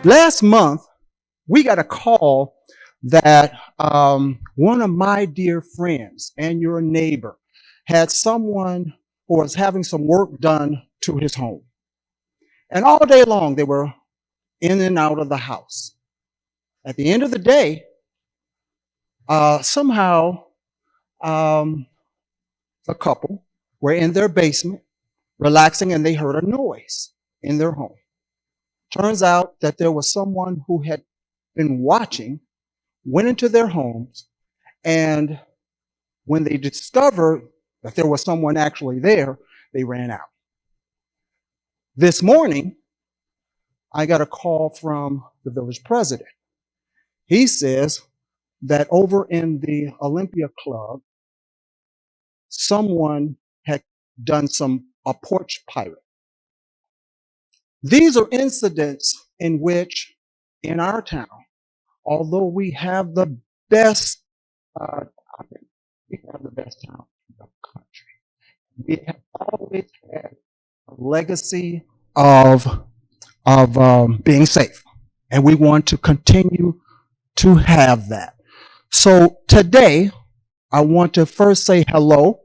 Last month, we got a call that one of my dear friends and your neighbor had someone who was having some work done to his home. And all day long, they were in and out of the house. At the end of the day, somehow the couple were in their basement relaxing and they heard a noise in their home. Turns out that there was someone who had been watching, went into their homes, and when they discovered that there was someone actually there, they ran out. This morning, I got a call from the village president. He says that over in the Olympia Club, someone had done a porch pirate. These are incidents in which, in our town, although we have the best, we have the best town in the country. We have always had a legacy of being safe, and we want to continue to have that. So today, I want to first say hello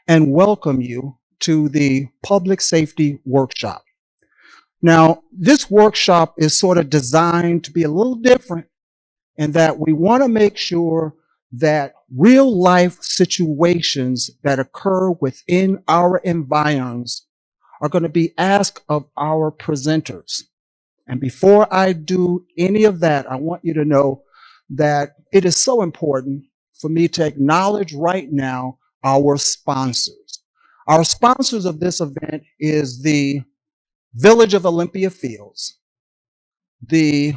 and welcome you to the Public Safety Workshop. Now, this workshop is sort of designed to be a little different in that we want to make sure that real life situations that occur within our environs are going to be asked of our presenters. And before I do any of that, I want you to know that it is so important for me to acknowledge right now our sponsors. Our sponsors of this event is the Village of Olympia Fields, the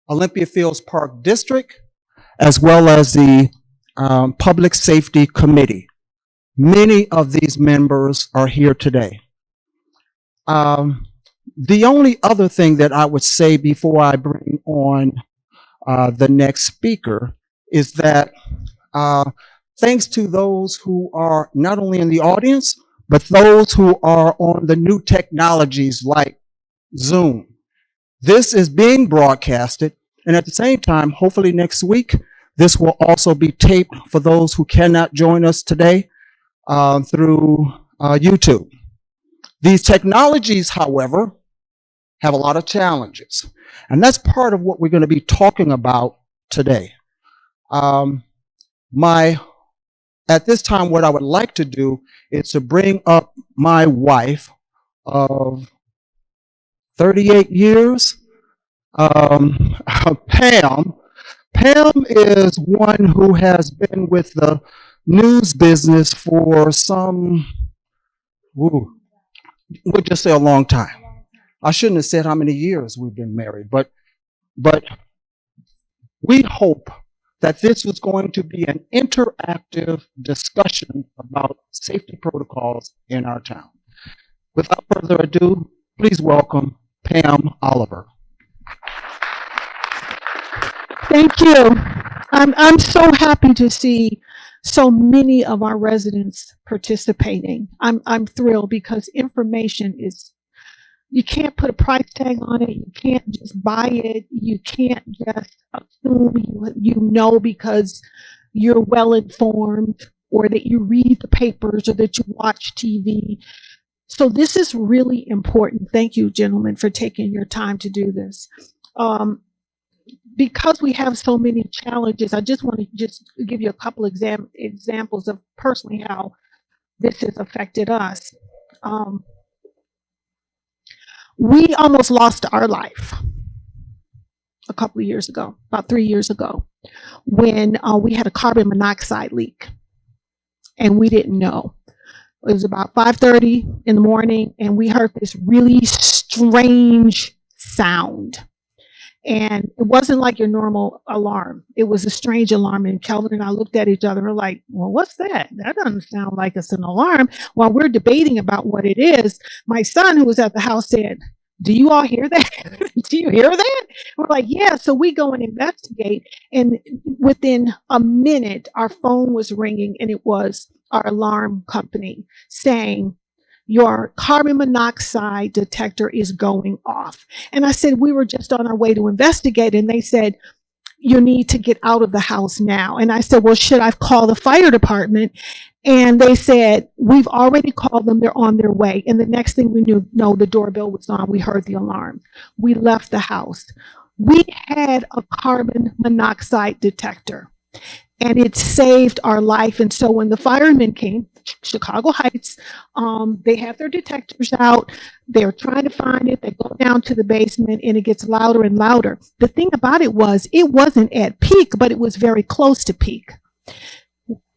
Olympia Fields Park District, as well as the Public Safety Committee. Many of these members are here today. The only other thing that I would say before I bring on the next speaker is that thanks to those who are not only in the audience, but those who are on the new technologies like Zoom. This is being broadcasted, and at the same time, hopefully next week, this will also be taped for those who cannot join us today through YouTube. These technologies, however, have a lot of challenges, and that's part of what we're going to be talking about today. At this time, what I would like to do is to bring up my wife of 38 years, Pam. Pam is one who has been with the news business for we'll just say a long time. I shouldn't have said how many years we've been married, but we hope that this was going to be an interactive discussion about safety protocols in our town. Without further ado, please welcome Pam Oliver. Thank you. I'm so happy to see so many of our residents participating. I'm thrilled because information is, you can't put a price tag on it. You can't just buy it. You can't just assume you know because you're well informed or that you read the papers or that you watch TV. So this is really important. Thank you, gentlemen, for taking your time to do this. Because we have so many challenges, I just want to just give you a couple examples of personally how this has affected us. We almost lost our life a couple of years ago, about 3 years ago, when we had a carbon monoxide leak and we didn't know. It was about 5:30 in the morning and we heard this really strange sound. And it wasn't like your normal alarm. It was a strange alarm. And Kelvin and I looked at each other and we're like, well, what's that? That doesn't sound like it's an alarm. While we're debating about what it is, my son, who was at the house, said, do you all hear that? Do you hear that? We're like, yeah. So we go and investigate. And within a minute, our phone was ringing and it was our alarm company saying, your carbon monoxide detector is going off. And I said, we were just on our way to investigate. And they said, you need to get out of the house now. And I said, well, should I call the fire department? And they said, we've already called them. They're on their way. And the next thing we knew, no, the doorbell was on. We heard the alarm. We left the house. We had a carbon monoxide detector, and it saved our life. And so when the firemen came, Chicago Heights, they have their detectors out. They're trying to find it. They go down to the basement, and it gets louder and louder. The thing about it was, it wasn't at peak, but it was very close to peak.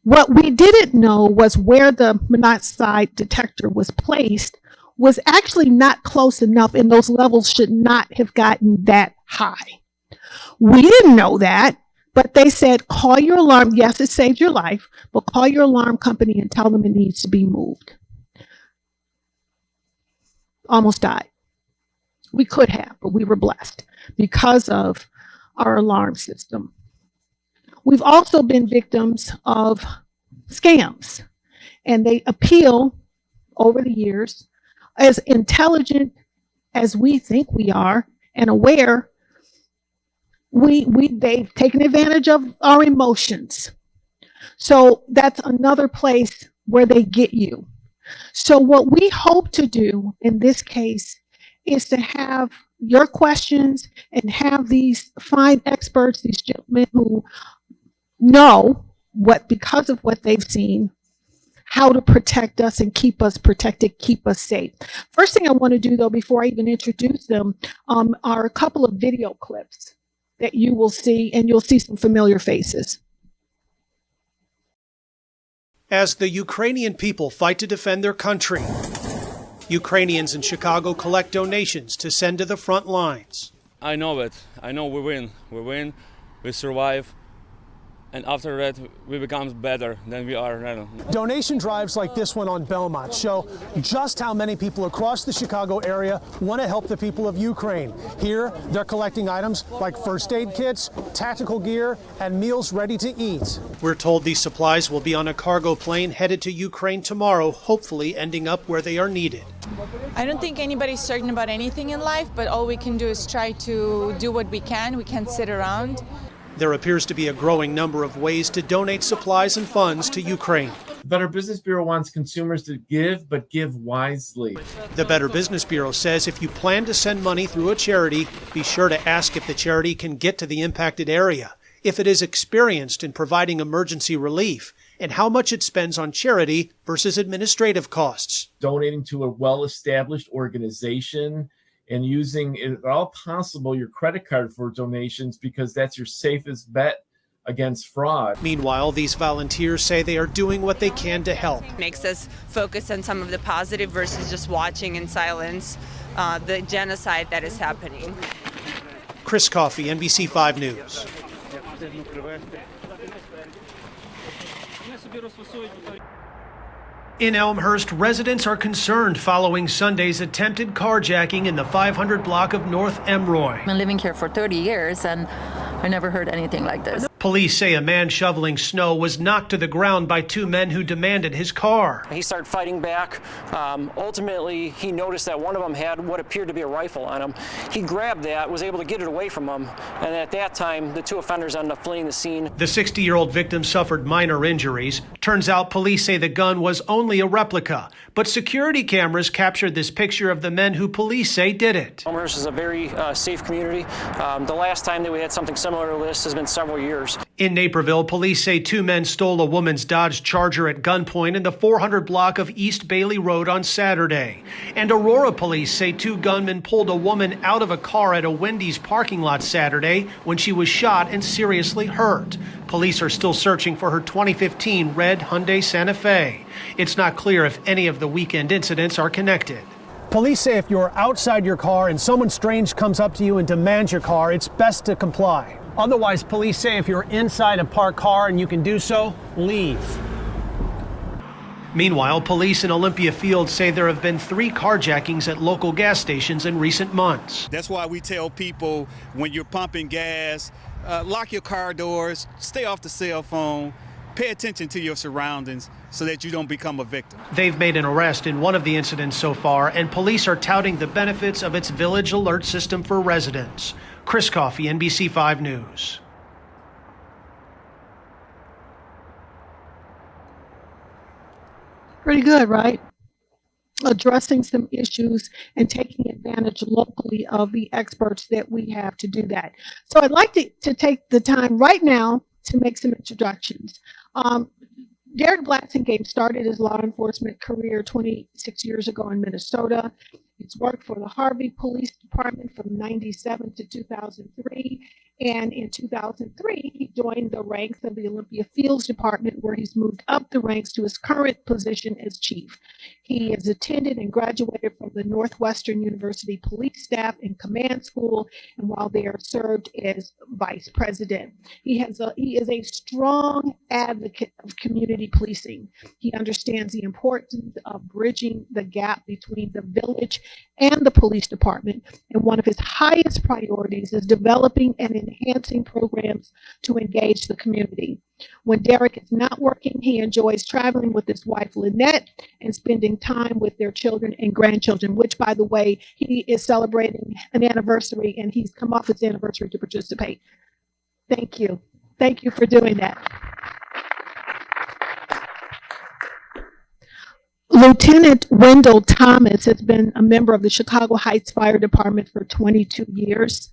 What we didn't know was where the monoxide detector was placed was actually not close enough, and those levels should not have gotten that high. We didn't know that, but they said, call your alarm. Yes, it saved your life, but call your alarm company and tell them it needs to be moved. Almost died. We could have, but we were blessed because of our alarm system. We've also been victims of scams, and they appeal over the years. As intelligent as we think we are and aware, they've taken advantage of our emotions. So that's another place where they get you. So what we hope to do in this case is to have your questions and have these fine experts, these gentlemen who know what, because of what they've seen, how to protect us and keep us protected, keep us safe. First thing I want to do, though, before I even introduce them, are a couple of video clips that you will see, and you'll see some familiar faces. As the Ukrainian people fight to defend their country, Ukrainians in Chicago collect donations to send to the front lines. I know it. I know we win. We win. We survive. And after that, we become better than we are right now. Donation drives like this one on Belmont show just how many people across the Chicago area want to help the people of Ukraine. Here, they're collecting items like first aid kits, tactical gear, and meals ready to eat. We're told these supplies will be on a cargo plane headed to Ukraine tomorrow, hopefully ending up where they are needed. I don't think anybody's certain about anything in life, but all we can do is try to do what we can. We can't sit around. There appears to be a growing number of ways to donate supplies and funds to Ukraine. The Better Business Bureau wants consumers to give, but give wisely. The Better Business Bureau says if you plan to send money through a charity, be sure to ask if the charity can get to the impacted area, if it is experienced in providing emergency relief, and how much it spends on charity versus administrative costs. Donating to a well-established organization and using, if at all possible, your credit card for donations, because that's your safest bet against fraud. Meanwhile, these volunteers say they are doing what they can to help. Makes us focus on some of the positive versus just watching in silence the genocide that is happening. Chris Coffey, NBC5 News. In Elmhurst, residents are concerned following Sunday's attempted carjacking in the 500 block of North Emroy. I've been living here for 30 years and I never heard anything like this. Police say a man shoveling snow was knocked to the ground by two men who demanded his car. He started fighting back. Ultimately, he noticed that one of them had what appeared to be a rifle on him. He grabbed that, was able to get it away from him, and at that time, the two offenders ended up fleeing the scene. The 60-year-old victim suffered minor injuries. Turns out police say the gun was only a replica, but security cameras captured this picture of the men who police say did it. Elmhurst is a very safe community. The last time that we had something similar to this has been several years. In Naperville, police say two men stole a woman's Dodge Charger at gunpoint in the 400 block of East Bailey Road on Saturday. And Aurora police say two gunmen pulled a woman out of a car at a Wendy's parking lot Saturday when she was shot and seriously hurt. Police are still searching for her 2015 red Hyundai Santa Fe. It's not clear if any of the weekend incidents are connected. Police say if you're outside your car and someone strange comes up to you and demands your car, it's best to comply. Otherwise, police say if you're inside a parked car and you can do so, leave. Meanwhile, police in Olympia Field say there have been 3 carjackings at local gas stations in recent months. That's why we tell people when you're pumping gas, lock your car doors, stay off the cell phone, pay attention to your surroundings so that you don't become a victim. They've made an arrest in one of the incidents so far, and police are touting the benefits of its Village Alert system for residents. Chris Coffey, NBC5 News. Pretty good, right? Addressing some issues and taking advantage locally of the experts that we have to do that. So I'd like to take the time right now to make some introductions. Derek Blatzingame started his law enforcement career 26 years ago in Minnesota. He's worked for the Harvey Police Department from 97 to 2003. And in 2003, he joined the ranks of the Olympia Fields Department, where he's moved up the ranks to his current position as chief. He has attended and graduated from the Northwestern University Police Staff and Command School, and while there served as vice president. He is a strong advocate of community policing. He understands the importance of bridging the gap between the village and the police department, and one of his highest priorities is developing and enhancing programs to engage the community. When Derek is not working, he enjoys traveling with his wife Lynette and spending time with their children and grandchildren, which, by the way, he is celebrating an anniversary, and he's come off his anniversary to participate. Thank you. Thank you for doing that. Lieutenant Wendell Thomas has been a member of the Chicago Heights Fire Department for 22 years.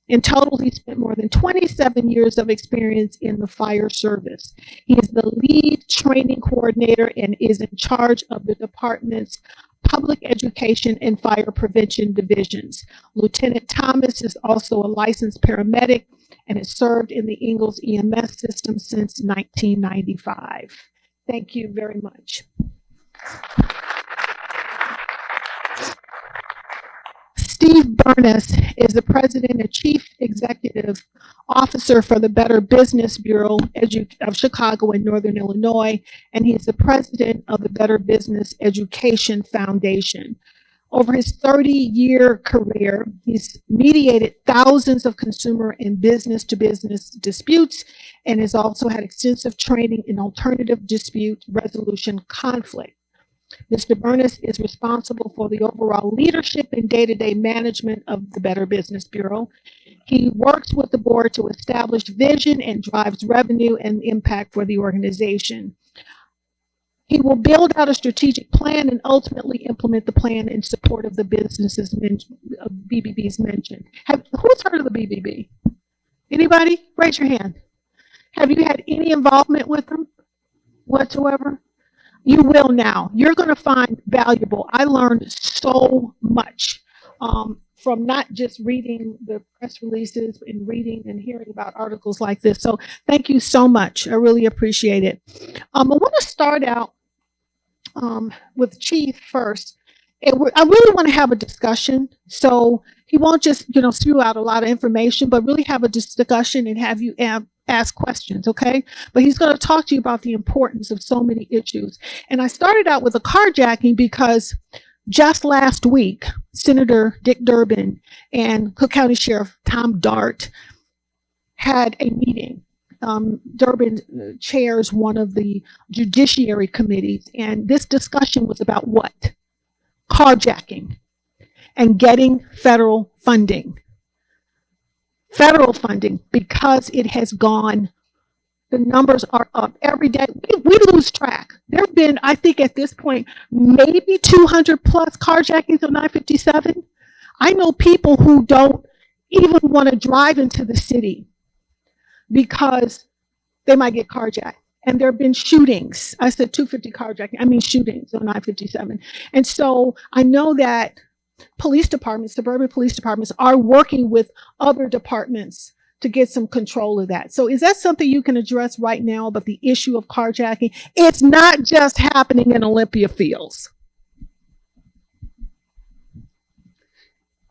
In total, he spent more than 27 years of experience in the fire service. He is the lead training coordinator and is in charge of the department's public education and fire prevention divisions. Lieutenant Thomas is also a licensed paramedic and has served in the Ingalls EMS system since 1995. Thank you very much. Steve Burness is the president and chief executive officer for the Better Business Bureau of Chicago and Northern Illinois, and he is the president of the Better Business Education Foundation. Over his 30-year career, he's mediated thousands of consumer and business-to-business disputes and has also had extensive training in alternative dispute resolution conflict. Mr. Burness is responsible for the overall leadership and day-to-day management of the Better Business Bureau. He works with the board to establish vision and drives revenue and impact for the organization. He will build out a strategic plan and ultimately implement the plan in support of the businesses BBB's mentioned. Who's heard of the BBB? Anybody? Raise your hand. Have you had any involvement with them whatsoever? You will now. You're going to find valuable. I learned so much from not just reading the press releases and reading and hearing about articles like this. So thank you so much. I really appreciate it. I want to start out with Chief first. I really want to have a discussion. So he won't just, spew out a lot of information, but really have a discussion and have you ask questions, okay? But he's going to talk to you about the importance of so many issues. And I started out with a carjacking because just last week, Senator Dick Durbin and Cook County Sheriff Tom Dart had a meeting. Durbin chairs one of the judiciary committees, and this discussion was about what? Carjacking and getting federal funding. Federal funding, because it has gone, the numbers are up every day. We lose track. There have been, I think at this point, maybe 200 plus carjackings on 957. I know people who don't even want to drive into the city because they might get carjacked. And there have been shootings. I said 250 carjacking, I mean shootings on 957. And so I know that police departments, suburban police departments, are working with other departments to get some control of that. So is that something you can address right now about the issue of carjacking? It's not just happening in Olympia Fields.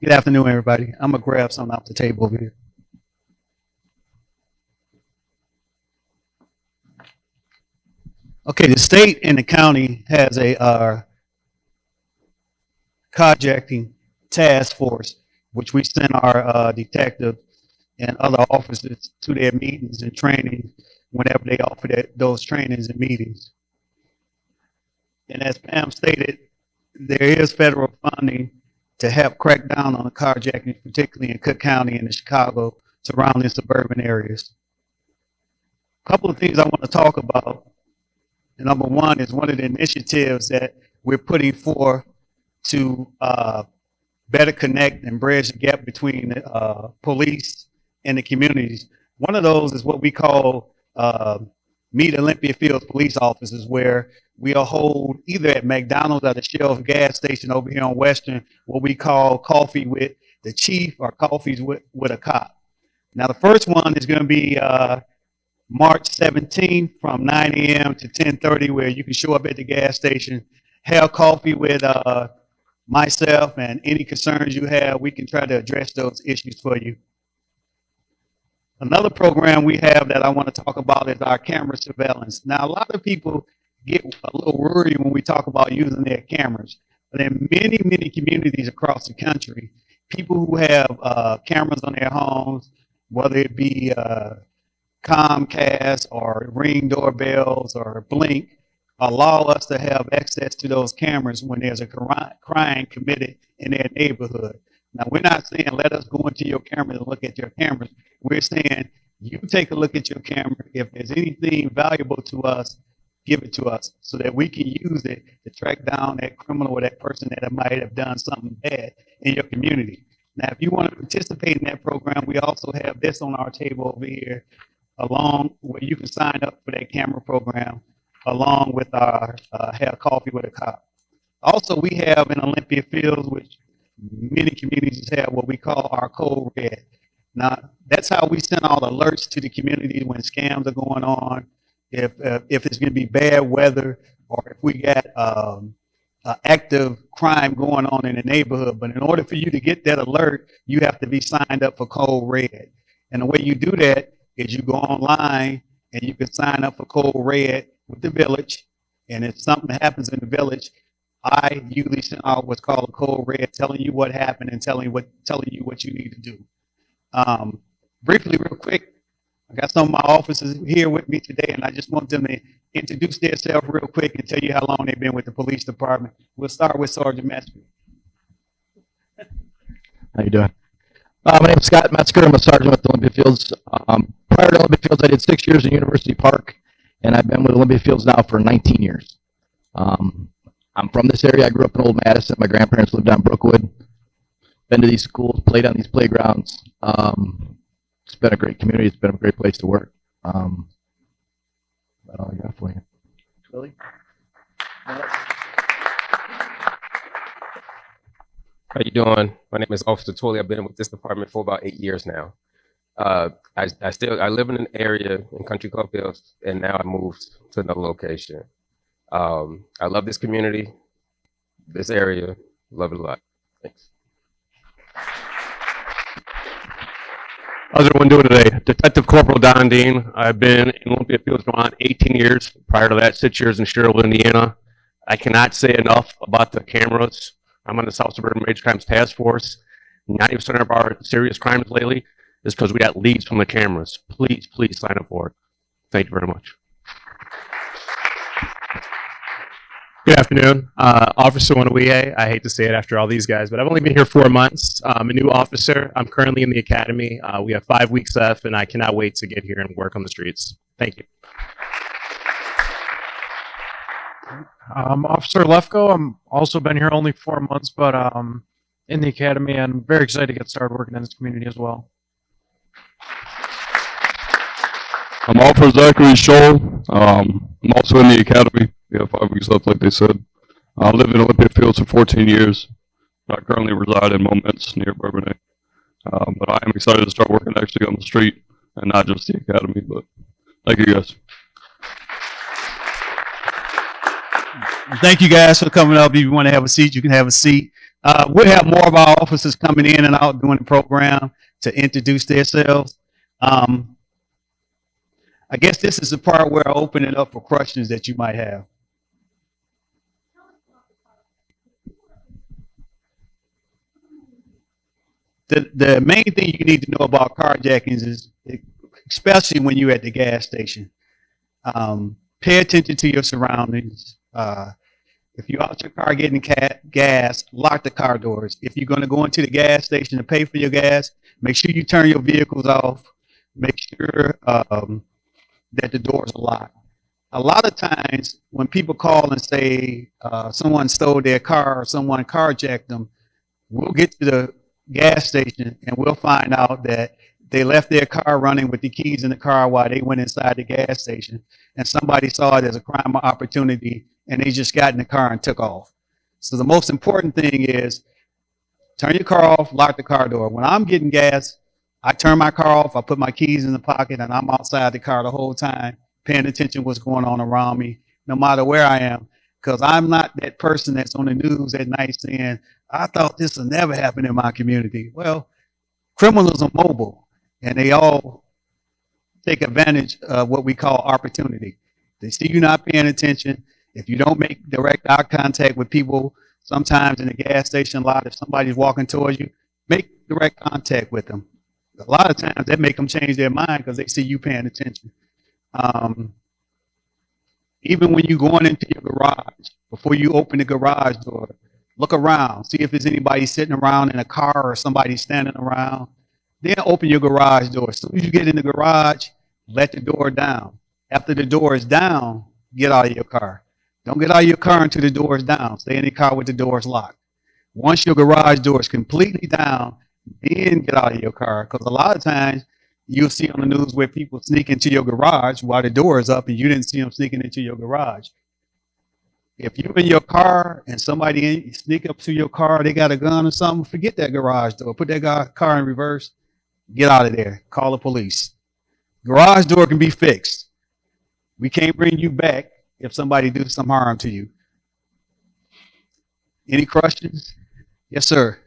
Good afternoon, everybody. I'm going to grab something off the table over here. Okay, the state and the county has a carjacking task force, which we send our detective and other officers to their meetings and training whenever they offer those trainings and meetings. And as Pam stated, there is federal funding to help crack down on the carjacking, particularly in Cook County and the Chicago surrounding suburban areas. A couple of things I want to talk about. And number one is one of the initiatives that we're putting forth to better connect and bridge the gap between the police and the communities. One of those is what we call Meet Olympia Fields police officers, where we'll hold either at McDonald's or the Shell gas station over here on Western, what we call coffee with the chief or coffees with a cop. Now, the first one is going to be March 17th from 9 a.m. to 10:30, where you can show up at the gas station, have coffee with myself, and any concerns you have, we can try to address those issues for you. Another program we have that I want to talk about is our camera surveillance. Now, a lot of people get a little worried when we talk about using their cameras. But in many, many communities across the country, people who have cameras on their homes, whether it be Comcast or Ring doorbells or Blink, allow us to have access to those cameras when there's a crime committed in their neighborhood. Now, we're not saying let us go into your cameras and look at your cameras. We're saying you take a look at your camera. If there's anything valuable to us, give it to us so that we can use it to track down that criminal or that person that might have done something bad in your community. Now, if you want to participate in that program, we also have this on our table over here, along where you can sign up for that camera program, along with our Have Coffee with a Cop. Also, we have in Olympia Fields, which many communities have, what we call our Code Red. Now, that's how we send all alerts to the community when scams are going on, if it's going to be bad weather, or if we got active crime going on in the neighborhood. But in order for you to get that alert, you have to be signed up for Code Red. And the way you do that is you go online and you can sign up for Code Red with the village. And if something happens in the village, I usually send out what's called a Code Red, telling you what happened and telling you what you need to do. Briefly, real quick, I got some of my officers here with me today, and I just want them to introduce themselves real quick and tell you how long they've been with the police department. We'll start with Sergeant Metzger. How you doing? My name is Scott Metzger. I'm a sergeant with Olympia Fields. Prior to Olympia Fields, I did 6 years at University Park, and I've been with Olympia Fields now for 19 years. I'm from this area. I grew up in Old Madison. My grandparents lived on Brookwood. Been to these schools, played on these playgrounds. It's been a great community. It's been a great place to work. That's all I got for you. Billy? How you doing? My name is Officer Tolley. I've been with this department for about 8 years now. I live in an area in Country Club Hills, and now I moved to another location. I love this community, this area. Love it a lot. Thanks. How's everyone doing today? Detective Corporal Don Dean. I've been in Olympia Fields going on 18 years. Prior to that, 6 years in Sherrill, Indiana. I cannot say enough about the cameras. I'm on the South Suburban Major Crimes Task Force. 90% of our serious crimes lately is because we got leads from the cameras. Please, please sign up for it. Thank you very much. Good afternoon. Officer Wanawie. I hate to say it after all these guys, but I've only been here 4 months. I'm a new officer. I'm currently in the academy. We have 5 weeks left, and I cannot wait to get here and work on the streets. Thank you. Officer Lefko. I'm also been here only 4 months, but in the academy, and very excited to get started working in this community as well. I'm Officer Zachary Scholl. I'm also in the academy. We have 5 weeks left, like they said. I lived in Olympia Fields for 14 years. I currently reside in Moments near Bourbonnais. But I am excited to start working actually on the street and not just the academy. But thank you guys. Thank you guys for coming up. If you want to have a seat, you can have a seat. We'll have more of our officers coming in and out during the program to introduce themselves. I guess this is the part where I open it up for questions that you might have. The main thing you need to know about carjackings is, especially when you're at the gas station, Pay attention to your surroundings. If you're out your car getting gas, lock the car doors. If you're going to go into the gas station to pay for your gas, make sure you turn your vehicles off. Make sure that the doors are locked. A lot of times when people call and say someone stole their car or someone carjacked them, we'll get to the gas station and we'll find out that they left their car running with the keys in the car while they went inside the gas station, and somebody saw it as a crime opportunity and they just got in the car and took off. So the most important thing is turn your car off, lock the car door. When I'm getting gas, I turn my car off, I put my keys in the pocket, and I'm outside the car the whole time, paying attention to what's going on around me, no matter where I am, because I'm not that person that's on the news at night saying, I thought this would never happen in my community. Well, criminals are mobile, and they all take advantage of what we call opportunity. They see you not paying attention. If you don't make direct eye contact with people, sometimes in the gas station lot, if somebody's walking towards you, make direct contact with them. A lot of times that make them change their mind because they see you paying attention. Even when you're going into your garage, before you open the garage door, look around, see if there's anybody sitting around in a car or somebody standing around. Then open your garage door. As soon as you get in the garage, let the door down. After the door is down, get out of your car. Don't get out of your car until the door is down. Stay in the car with the doors locked. Once your garage door is completely down, then get out of your car. Because a lot of times you'll see on the news where people sneak into your garage while the door is up and you didn't see them sneaking into your garage. If you're in your car and somebody sneak up to your car, they got a gun or something, forget that garage door. Put that car in reverse. Get out of there. Call the police. Garage door can be fixed. We can't bring you back if somebody do some harm to you. Any questions? Yes, sir.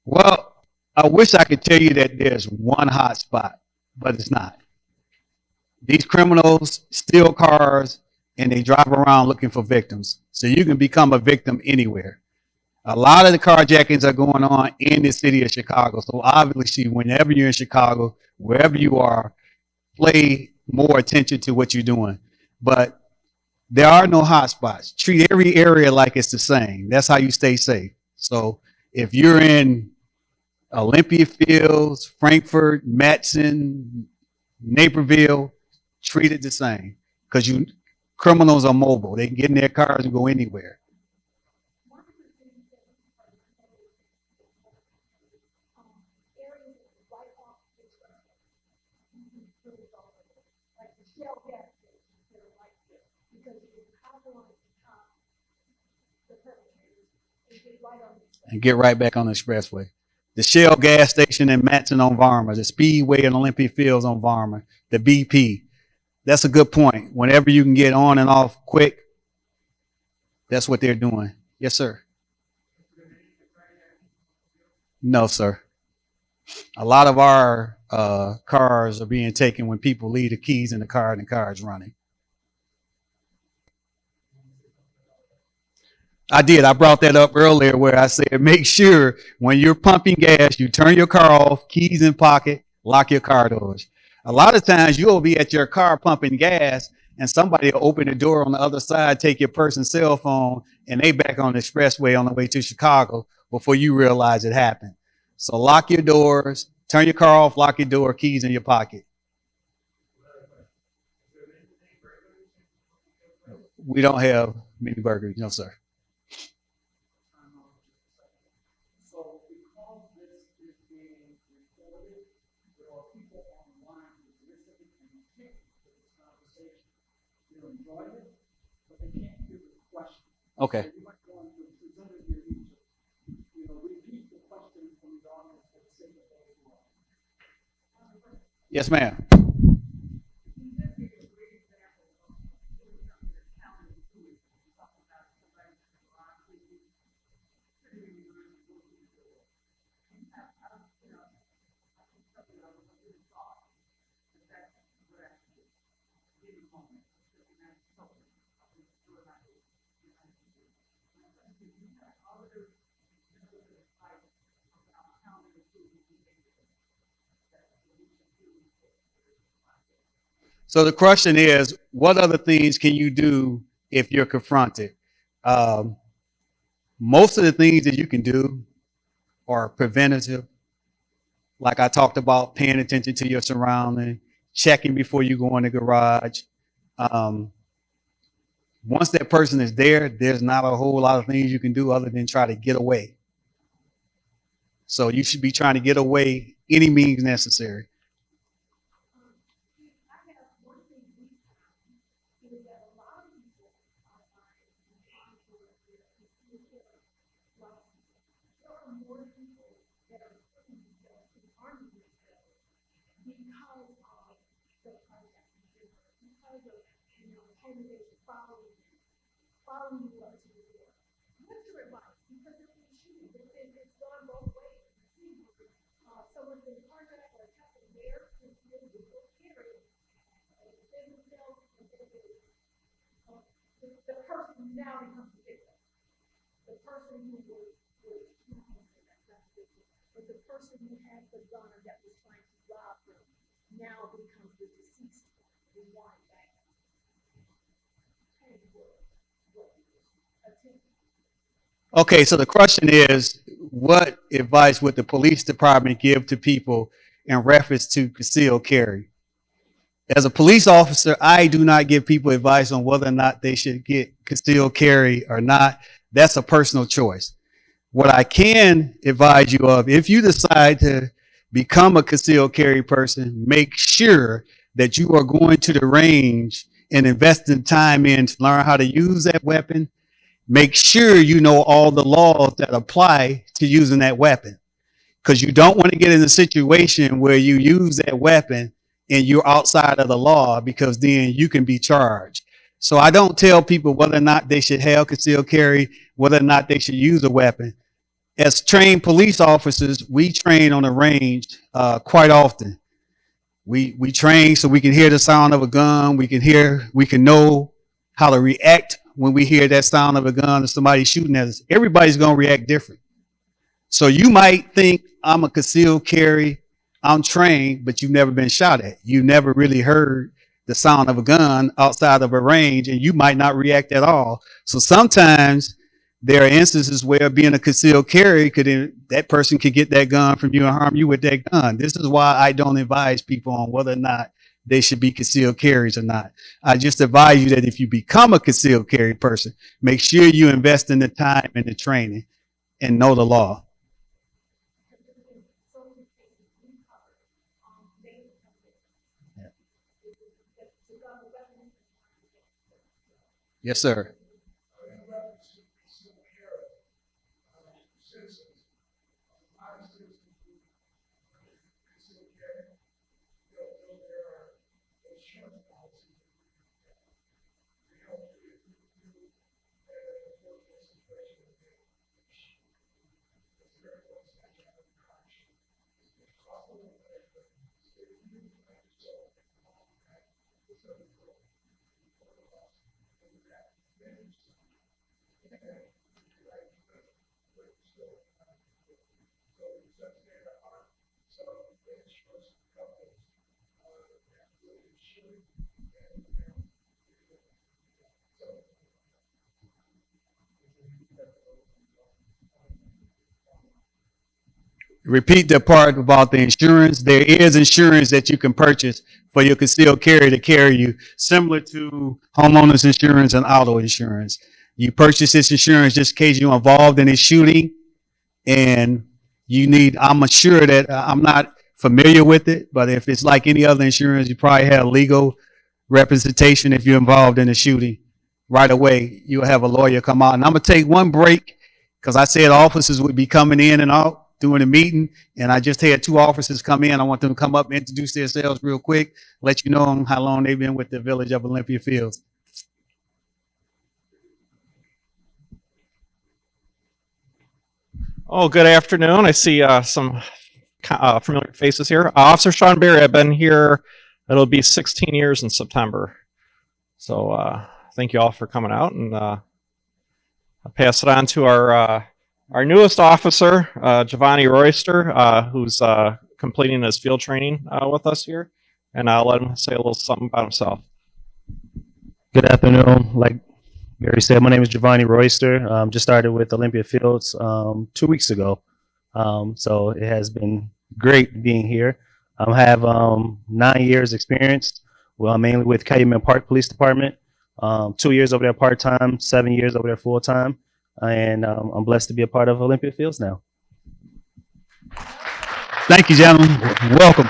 Well, I wish I could tell you that there's one hot spot, but it's not. These criminals steal cars and they drive around looking for victims. So you can become a victim anywhere. A lot of the carjackings are going on in the city of Chicago. So obviously, whenever you're in Chicago, wherever you are, pay more attention to what you're doing. But there are no hot spots. Treat every area like it's the same. That's how you stay safe. So if you're in Olympia Fields, Frankfurt, Matson, Naperville, treat it the same, because criminals are mobile. They can get in their cars and go anywhere. And get right back on the expressway. The Shell gas station in Matson on Varma, the Speedway in Olympia Fields on Varma, the BP. That's a good point. Whenever you can get on and off quick, that's what they're doing. Yes, sir. No, sir. A lot of our cars are being taken when people leave the keys in the car and the car is running. I did. I brought that up earlier where I said, make sure when you're pumping gas, you turn your car off, keys in pocket, lock your car doors. A lot of times you'll be at your car pumping gas and somebody will open the door on the other side, take your person's cell phone, and they back on the expressway on the way to Chicago before you realize it happened. So lock your doors, turn your car off, lock your door, keys in your pocket. We don't have mini burgers, no, sir. Okay. Yes, ma'am. So the question is, what other things can you do if you're confronted? Most of the things that you can do are preventative. Like I talked about, paying attention to your surroundings, checking before you go in the garage. Once that person is there, there's not a whole lot of things you can do other than try to get away. So you should be trying to get away any means necessary. Now becomes the victim. The person who was but the person who had the gun that was trying to rob them now becomes the deceased one. Okay, so the question is, what advice would the police department give to people in reference to concealed carry? As a police officer, I do not give people advice on whether or not they should get concealed carry or not. That's a personal choice. What I can advise you of, if you decide to become a concealed carry person, make sure that you are going to the range and investing time in to learn how to use that weapon. Make sure you know all the laws that apply to using that weapon, because you don't want to get in a situation where you use that weapon and you're outside of the law, because then you can be charged. So I don't tell people whether or not they should have concealed carry, whether or not they should use a weapon. As trained police officers, we train on the range quite often. We train so we can hear the sound of a gun. We can know how to react when we hear that sound of a gun or somebody shooting at us. Everybody's going to react different. So you might think I'm a concealed carry, I'm trained, but you've never been shot at. You never really heard the sound of a gun outside of a range, and you might not react at all. So sometimes there are instances where being a concealed carry, that person could get that gun from you and harm you with that gun. This is why I don't advise people on whether or not they should be concealed carries or not. I just advise you that if you become a concealed carry person, make sure you invest in the time and the training and know the law. Yes, sir. Repeat the part about the insurance. There is insurance that you can purchase for your concealed carry to carry you, similar to homeowners insurance and auto insurance. You purchase this insurance just in case you're involved in a shooting, and I'm sure that I'm not familiar with it, but if it's like any other insurance, you probably have legal representation if you're involved in a shooting. Right away, you'll have a lawyer come out. And I'm going to take one break because I said officers would be coming in and out during the meeting, and I just had 2 officers come in. I want them to come up and introduce themselves real quick, let you know how long they've been with the Village of Olympia Fields. Oh, good afternoon. I see some familiar faces here. Officer Sean Berry, I've been here, it'll be 16 years in September. So thank you all for coming out, and I'll pass it on to our newest officer, Giovanni Royster, who's completing his field training with us here, and I'll let him say a little something about himself. Good afternoon. Like Gary said, my name is Giovanni Royster. Just started with Olympia Fields 2 weeks ago. So it has been great being here. I have 9 years experience. Well, mainly with Calumet Park Police Department. 2 years over there part-time, 7 years over there full-time. And I'm blessed to be a part of Olympia Fields now. Thank you, gentlemen. Welcome.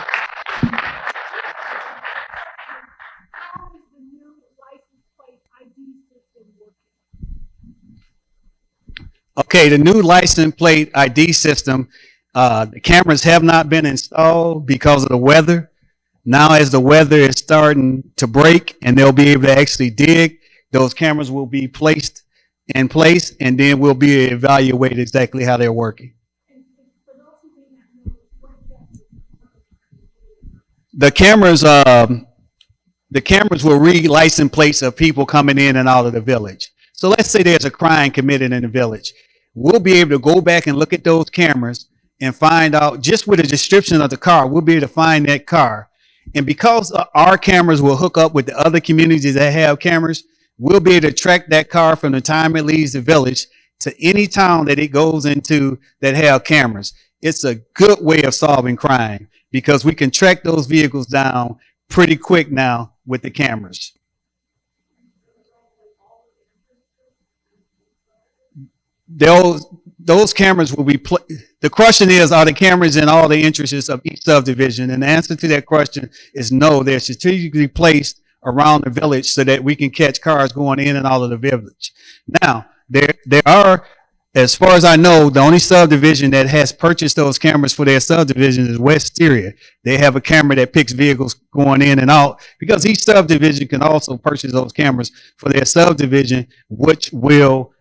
Okay, the new license plate ID system, the cameras have not been installed because of the weather. Now, as the weather is starting to break and they'll be able to actually dig, those cameras will be placed in place, and then we'll be evaluated exactly how they're working. The cameras will read license plates of people coming in and out of the village. So let's say there's a crime committed in the village. We'll be able to go back and look at those cameras and find out, just with a description of the car, we'll be able to find that car. And because our cameras will hook up with the other communities that have cameras, we'll be able to track that car from the time it leaves the village to any town that it goes into that have cameras. It's a good way of solving crime because we can track those vehicles down pretty quick now with the cameras. Those cameras will be, the question is, are the cameras in all the entrances of each subdivision? And the answer to that question is no. They're strategically placed around the village so that we can catch cars going in and out of the village. Now, there are, as far as I know, the only subdivision that has purchased those cameras for their subdivision is West Styria. They have a camera that picks vehicles going in and out because each subdivision can also purchase those cameras for their subdivision, which will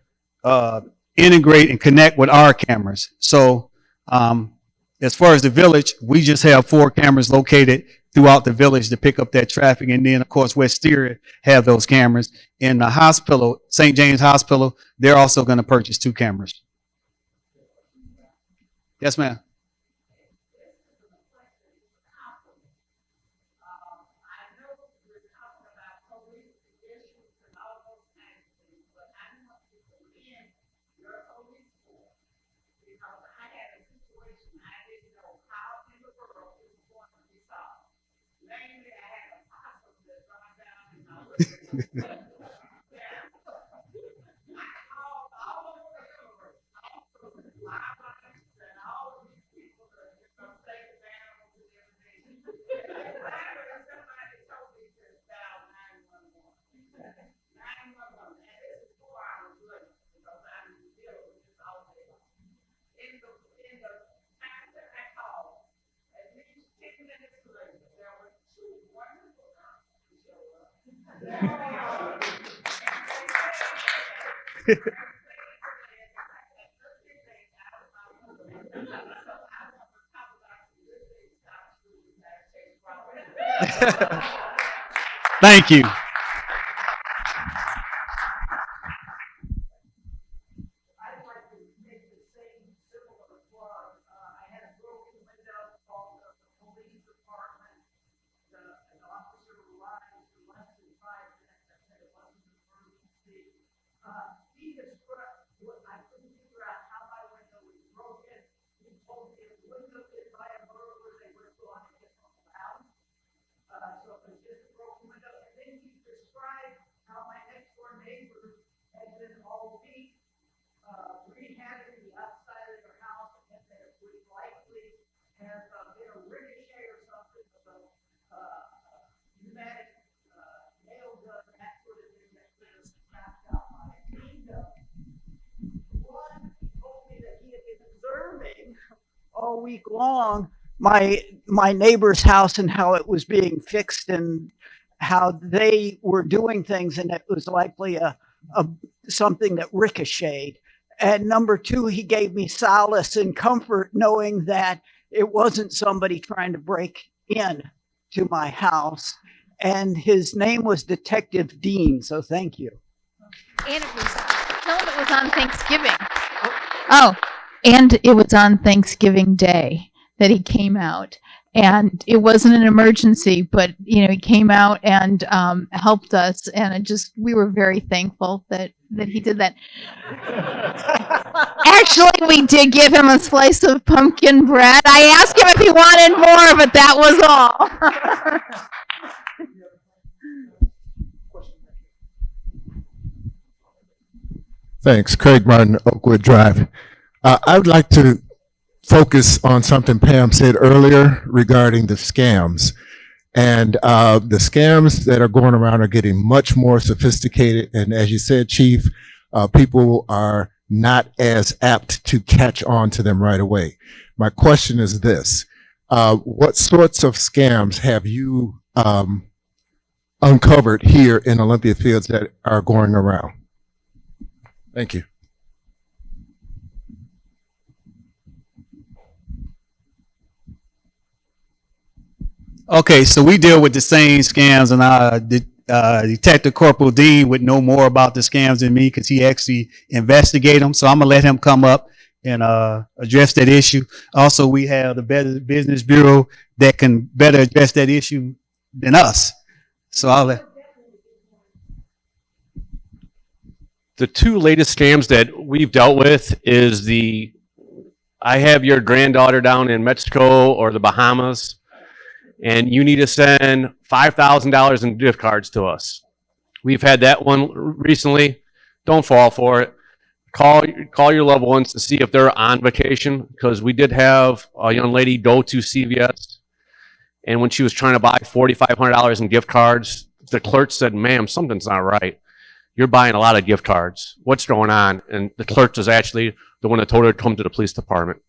integrate and connect with our cameras. So as far as the village, we just have 4 cameras located throughout the village to pick up that traffic. And then, of course, West Styria have those cameras. In the hospital, St. James Hospital, they're also going to purchase 2 cameras. Yes, ma'am. Thank you. All week long, my neighbor's house and how it was being fixed and how they were doing things, and it was likely a something that ricocheted. And number 2, he gave me solace and comfort knowing that it wasn't somebody trying to break in to my house. and his name was Detective Dean. So thank you. And it was, tell him it was on Thanksgiving. Oh, and it was on Thanksgiving Day that he came out. And it wasn't an emergency, but he came out and helped us, and we were very thankful that he did that. Actually, we did give him a slice of pumpkin bread. I asked him if he wanted more, but that was all. Thanks. Craig Martin, Oakwood Drive. I would like to focus on something Pam said earlier regarding the scams. And the scams that are going around are getting much more sophisticated. And as you said, Chief, people are not as apt to catch on to them right away. My question is this. What sorts of scams have you uncovered here in Olympia Fields that are going around? Thank you. Okay, so we deal with the same scams, and Detective Corporal Dean would know more about the scams than me because he actually investigates them. So I'm gonna let him come up and address that issue. Also, we have the Better Business Bureau that can better address that issue than us. So I'll let. The two latest scams that we've dealt with is I have your granddaughter down in Mexico or the Bahamas, and you need to send $5,000 in gift cards to us. We've had that one recently. Don't fall for it. Call your loved ones to see if they're on vacation, because we did have a young lady go to CVS, and when she was trying to buy $4,500 in gift cards, the clerk said, "Ma'am, something's not right. You're buying a lot of gift cards. What's going on?" And the clerk was actually the one that told her to come to the police department.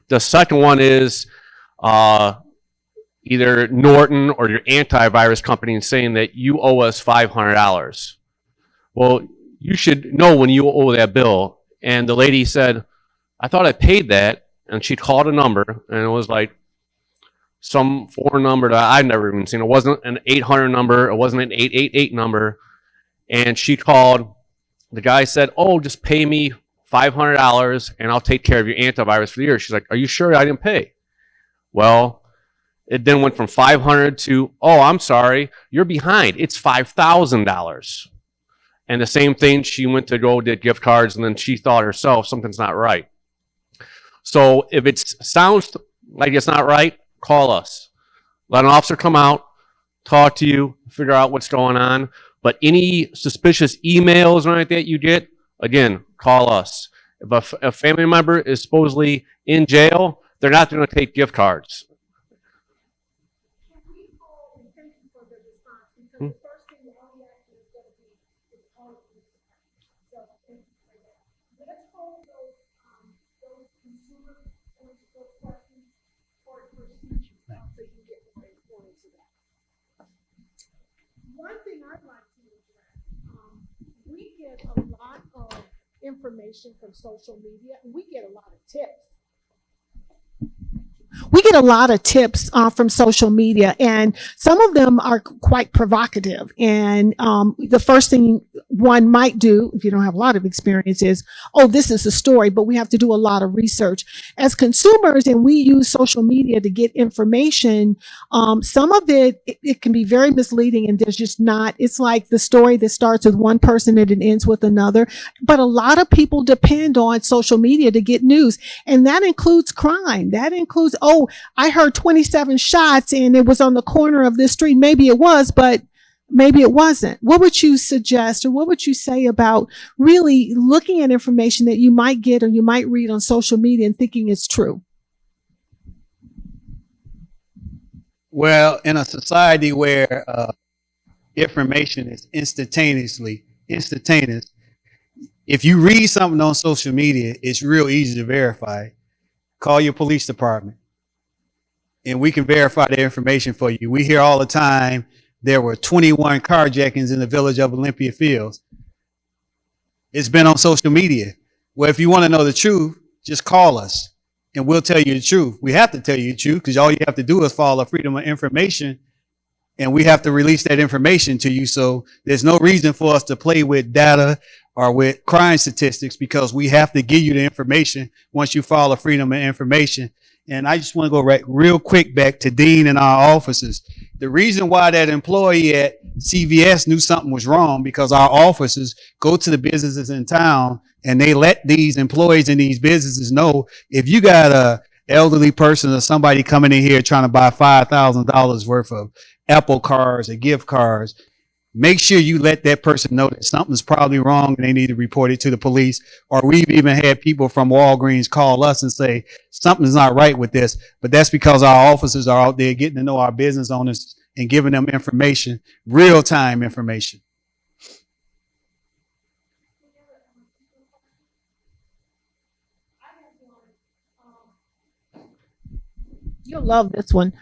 The second one is either Norton or your antivirus company saying that you owe us $500. Well, you should know when you owe that bill. And the lady said, "I thought I paid that." And she called a number, and it was like some foreign number that I'd never even seen. It wasn't an 800 number. It wasn't an 888 number. And she called. The guy said, "Oh, just pay me $500 and I'll take care of your antivirus for the year." She's like, "Are you sure I didn't pay?" Well, it then went from 500 to, "Oh, I'm sorry, you're behind. It's $5,000. And the same thing, she went to go get gift cards, and then she thought herself something's not right. So if it sounds like it's not right, call us. Let an officer come out, talk to you, figure out what's going on. But any suspicious emails or anything that you get, again, call us. If a family member is supposedly in jail, they're not going to take gift cards. One thing I'd like to address, we get a lot of information from social media, and we get a lot of tips. We get a lot of tips from social media, and some of them are quite provocative. And the first thing one might do, if you don't have a lot of experience, is, "Oh, this is a story," but we have to do a lot of research. As consumers, and we use social media to get information, some of it can be very misleading, and there's just not, it's like the story that starts with one person and it ends with another. But a lot of people depend on social media to get news, and that includes crime. That includes, "Oh, I heard 27 shots and it was on the corner of this street." Maybe it was, but maybe it wasn't. What would you suggest, or what would you say about really looking at information that you might get or you might read on social media and thinking it's true? Well, in a society where information is instantaneous, if you read something on social media, it's real easy to verify. Call your police department, and we can verify the information for you. We hear all the time there were 21 carjackings in the village of Olympia Fields. It's been on social media. Well, if you want to know the truth, just call us and we'll tell you the truth. We have to tell you the truth because all you have to do is follow Freedom of Information and we have to release that information to you. So there's no reason for us to play with data or with crime statistics, because we have to give you the information once you file a freedom of information. And I just want to go right real quick back to Dean and our officers. The reason why that employee at CVS knew something was wrong, because our officers go to the businesses in town and they let these employees in these businesses know, if you got a elderly person or somebody coming in here trying to buy $5,000 worth of Apple cards or gift cards, make sure you let that person know that something's probably wrong and they need to report it to the police. Or we've even had people from Walgreens call us and say something's not right with this, but that's because our officers are out there getting to know our business owners and giving them information, real-time information. You'll love this one.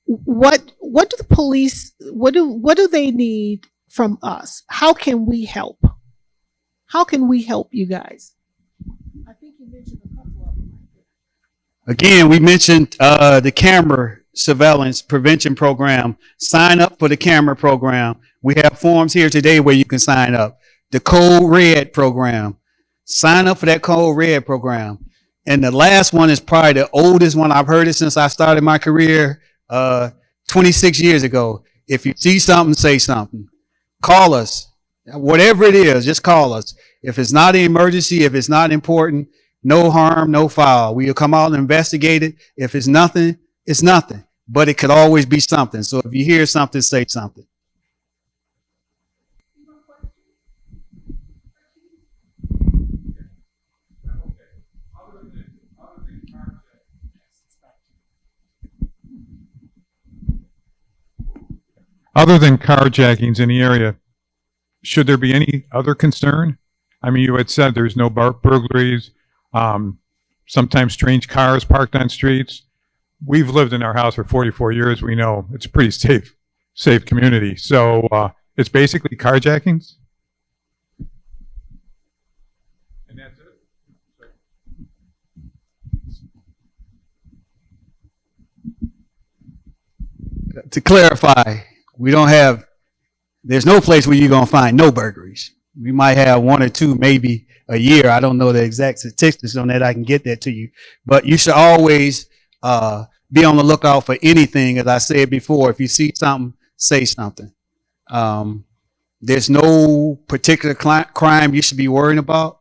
What do the police, what do they need from us? How can we help? How can we help you guys? I think you mentioned a couple of them. Again, we mentioned the camera surveillance prevention program. Sign up for the camera program. We have forms here today where you can sign up. The Code Red program. Sign up for that Code Red program. And the last one is probably the oldest one. I've heard it since I started my career 26 years ago. If you see something, say something. Call us. Whatever it is, just call us. If it's not an emergency, if it's not important, no harm, no foul. We'll come out and investigate it. If it's nothing, it's nothing. But it could always be something. So if you hear something, say something. Other than carjackings in the area, should there be any other concern? I mean, you had said there's no burglaries, sometimes strange cars parked on streets. We've lived in our house for 44 years. We know it's a pretty safe community. So it's basically carjackings. And that's it. To clarify, there's no place where you're going to find no burglaries. We might have one or two, maybe a year. I don't know the exact statistics on that. I can get that to you. But you should always be on the lookout for anything. As I said before, if you see something, say something. There's no particular crime you should be worrying about,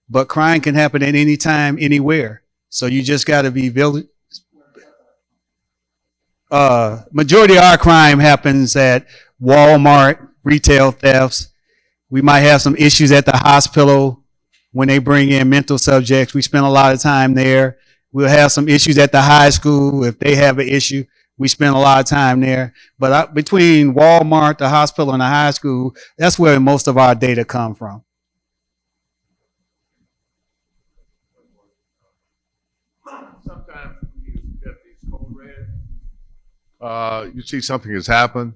but crime can happen at any time, anywhere. So you just got to be vigilant. Majority of our crime happens at Walmart, retail thefts. We might have some issues at the hospital when they bring in mental subjects. We spend a lot of time there. We'll have some issues at the high school. If they have an issue, we spend a lot of time there. But between Walmart, the hospital, and the high school, that's where most of our data come from. Sometimes when you get these Code Red, you see something has happened,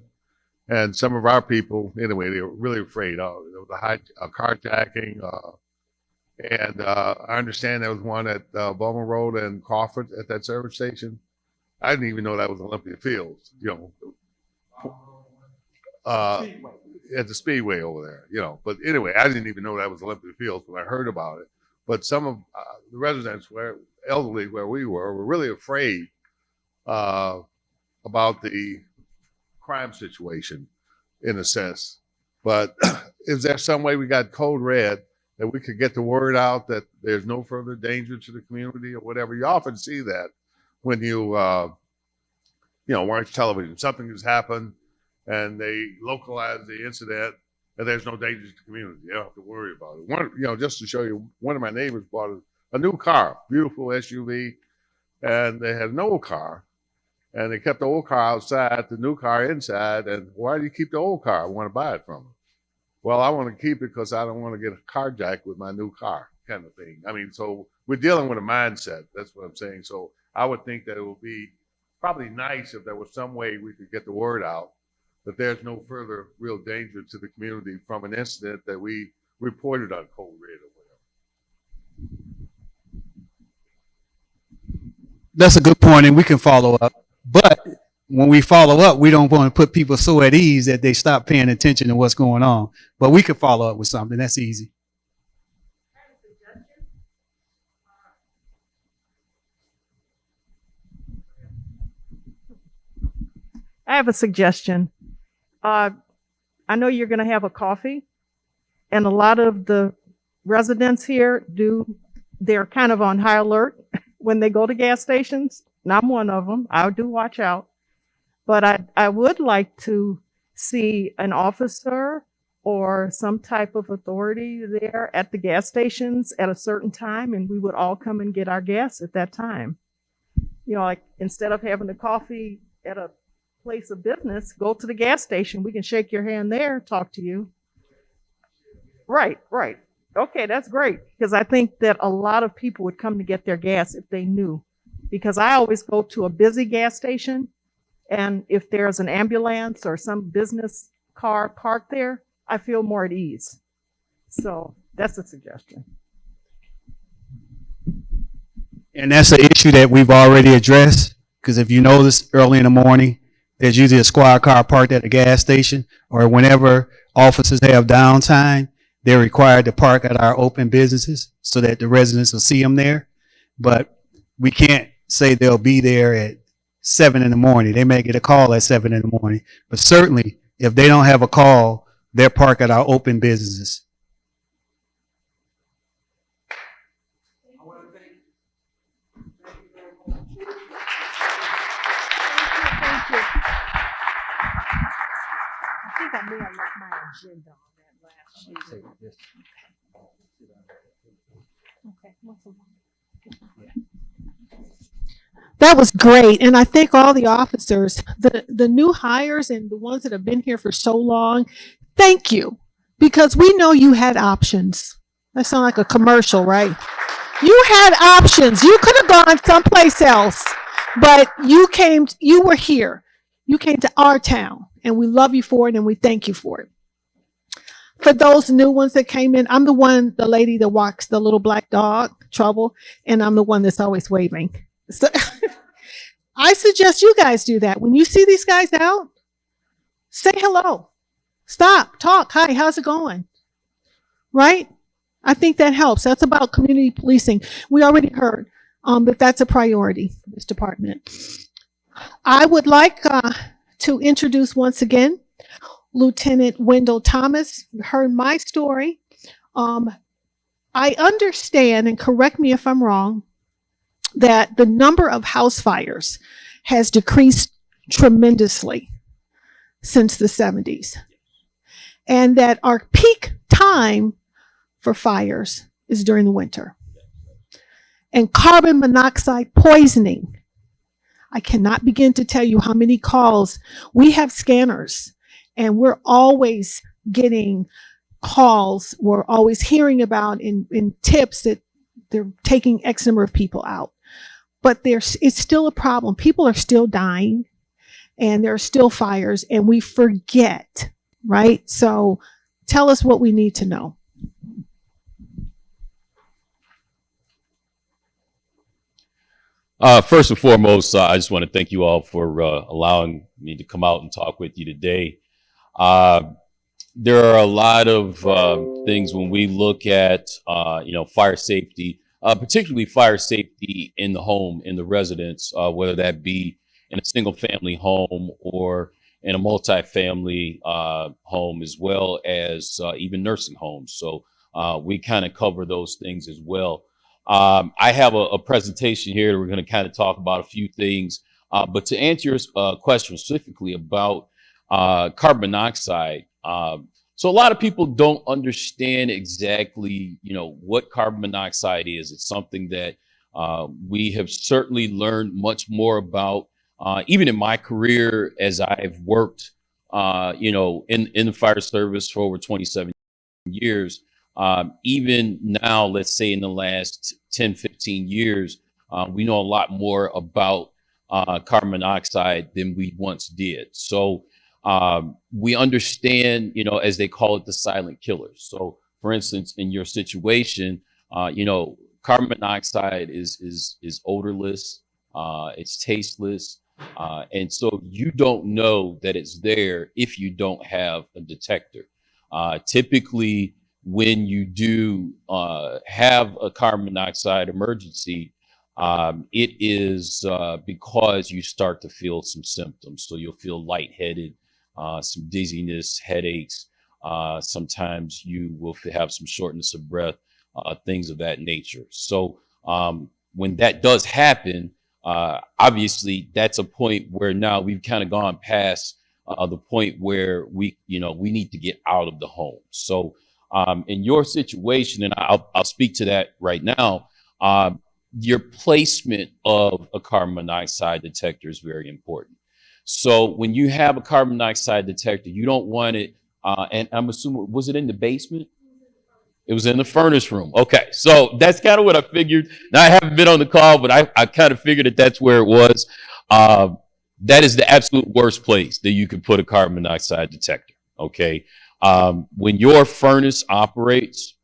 and some of our people, anyway, they were really afraid. There was a carjacking, and I understand there was one at Bowman Road and Crawford at that service station. I didn't even know that was Olympia Fields, at the Speedway over there, But anyway, I didn't even know that was Olympia Fields when I heard about it. But some of the residents, elderly where we were really afraid about the crime situation, in a sense. But is there some way we got Code Red that we could get the word out that there's no further danger to the community or whatever? You often see that when you watch television. Something has happened and they localize the incident and there's no danger to the community. You don't have to worry about it. Just to show you, one of my neighbors bought a new car, beautiful SUV, and they had an old car. And they kept the old car outside, the new car inside. And why do you keep the old car? I want to buy it from them. Well, I want to keep it because I don't want to get carjacked with my new car, kind of thing. I mean, so we're dealing with a mindset. That's what I'm saying. So I would think that it would be probably nice if there was some way we could get the word out that there's no further real danger to the community from an incident that we reported on Code Red or whatever. That's a good point, and we can follow up. But when we follow up, we don't want to put people so at ease that they stop paying attention to what's going on. But we could follow up with something. That's easy. I have a suggestion. I know you're going to have a coffee, and a lot of the residents here they're kind of on high alert when they go to gas stations. And I'm one of them. I do watch out. But I would like to see an officer or some type of authority there at the gas stations at a certain time, and we would all come and get our gas at that time. You know, like instead of having the coffee at a place of business, go to the gas station. We can shake your hand there, talk to you. Right. Okay, that's great. Because I think that a lot of people would come to get their gas if they knew. Because I always go to a busy gas station, and if there's an ambulance or some business car parked there, I feel more at ease. So that's a suggestion. And that's an issue that we've already addressed. Because if you notice early in the morning, there's usually a squad car parked at a gas station, or whenever officers have downtime, they're required to park at our open businesses so that the residents will see them there. But we can't say they'll be there at 7 in the morning. They may get a call at 7 in the morning. But certainly, if they don't have a call, they're parked at our open businesses. I think I may have left my agenda on that last sheet. Okay. That was great. And I thank all the officers, the new hires and the ones that have been here for so long. Thank you. Because we know you had options. That sounds like a commercial, right? You had options. You could have gone someplace else, but you were here. You came to our town, and we love you for it, and we thank you for it. For those new ones that came in, I'm the lady that walks the little black dog, Trouble, and I'm the one that's always waving. So I suggest you guys do that. When you see these guys out, say hello. Stop, talk. Hi, how's it going? Right? I think that helps. That's about community policing. We already heard that that's a priority for this department. I would like to introduce once again Lieutenant Wendell Thomas. You heard my story. I understand, and correct me if I'm wrong, that the number of house fires has decreased tremendously since the 70s. And that our peak time for fires is during the winter. And carbon monoxide poisoning. I cannot begin to tell you how many calls. We have scanners, and we're always getting calls. We're always hearing about in tips that they're taking X number of people out. But it's still a problem. People are still dying, and there are still fires, and we forget, right? So tell us what we need to know. First and foremost, I just want to thank you all for allowing me to come out and talk with you today. There are a lot of things when we look at, fire safety, particularly fire safety in the home, in the residence, whether that be in a single family home or in a multifamily home, as well as even nursing homes. So we kind of cover those things as well. I have a presentation here. We're going to kind of talk about a few things, but to answer your question specifically about carbon monoxide. So a lot of people don't understand exactly, what carbon monoxide is. It's something that we have certainly learned much more about, even in my career as I've worked, in the fire service for over 27 years. Even now, let's say in the last 10, 15 years, we know a lot more about carbon monoxide than we once did. So we understand, as they call it, the silent killers. So for instance, in your situation, carbon monoxide is odorless, it's tasteless, And so you don't know that it's there if you don't have a detector. Typically, when you do have a carbon monoxide emergency, it is because you start to feel some symptoms. So you'll feel lightheaded, some dizziness, headaches. Sometimes you will have some shortness of breath, things of that nature. So when that does happen, obviously that's a point where now we've kind of gone past the point where we need to get out of the home. So in your situation, and I'll speak to that right now, your placement of a carbon monoxide detector is very important. So when you have a carbon monoxide detector, you don't want it, and I'm assuming, was it in the basement? It was in the furnace room. Okay, so that's kind of what I figured. Now, I haven't been on the call, but I kind of figured that that's where it was. That is the absolute worst place that you could put a carbon monoxide detector, okay? When your furnace operates,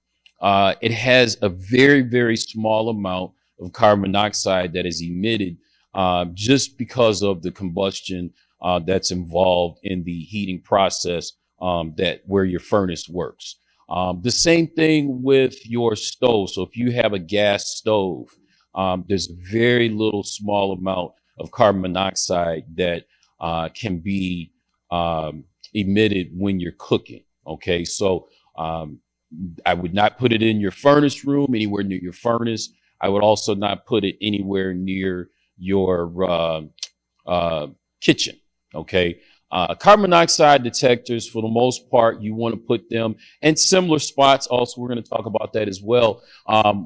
it has a very, very small amount of carbon monoxide that is emitted just because of the combustion that's involved in the heating process where your furnace works. The same thing with your stove. So if you have a gas stove, there's a very little small amount of carbon monoxide that can be emitted when you're cooking. Okay, so I would not put it in your furnace room, anywhere near your furnace. I would also not put it anywhere near your kitchen. Okay. Carbon monoxide detectors, for the most part, you want to put them in similar spots. Also, we're going to talk about that as well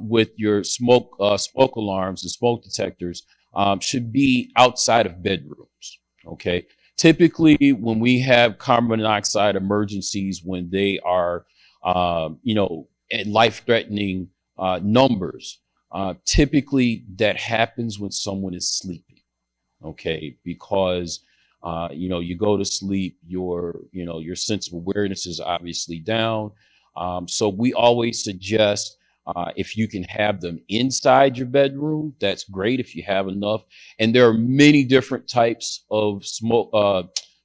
with your smoke alarms and smoke detectors should be outside of bedrooms. Okay. Typically, when we have carbon monoxide emergencies, when they are, at life-threatening numbers, typically that happens when someone is sleeping. Okay, because you go to sleep, your sense of awareness is obviously down. So we always suggest if you can have them inside your bedroom, that's great if you have enough. And there are many different types of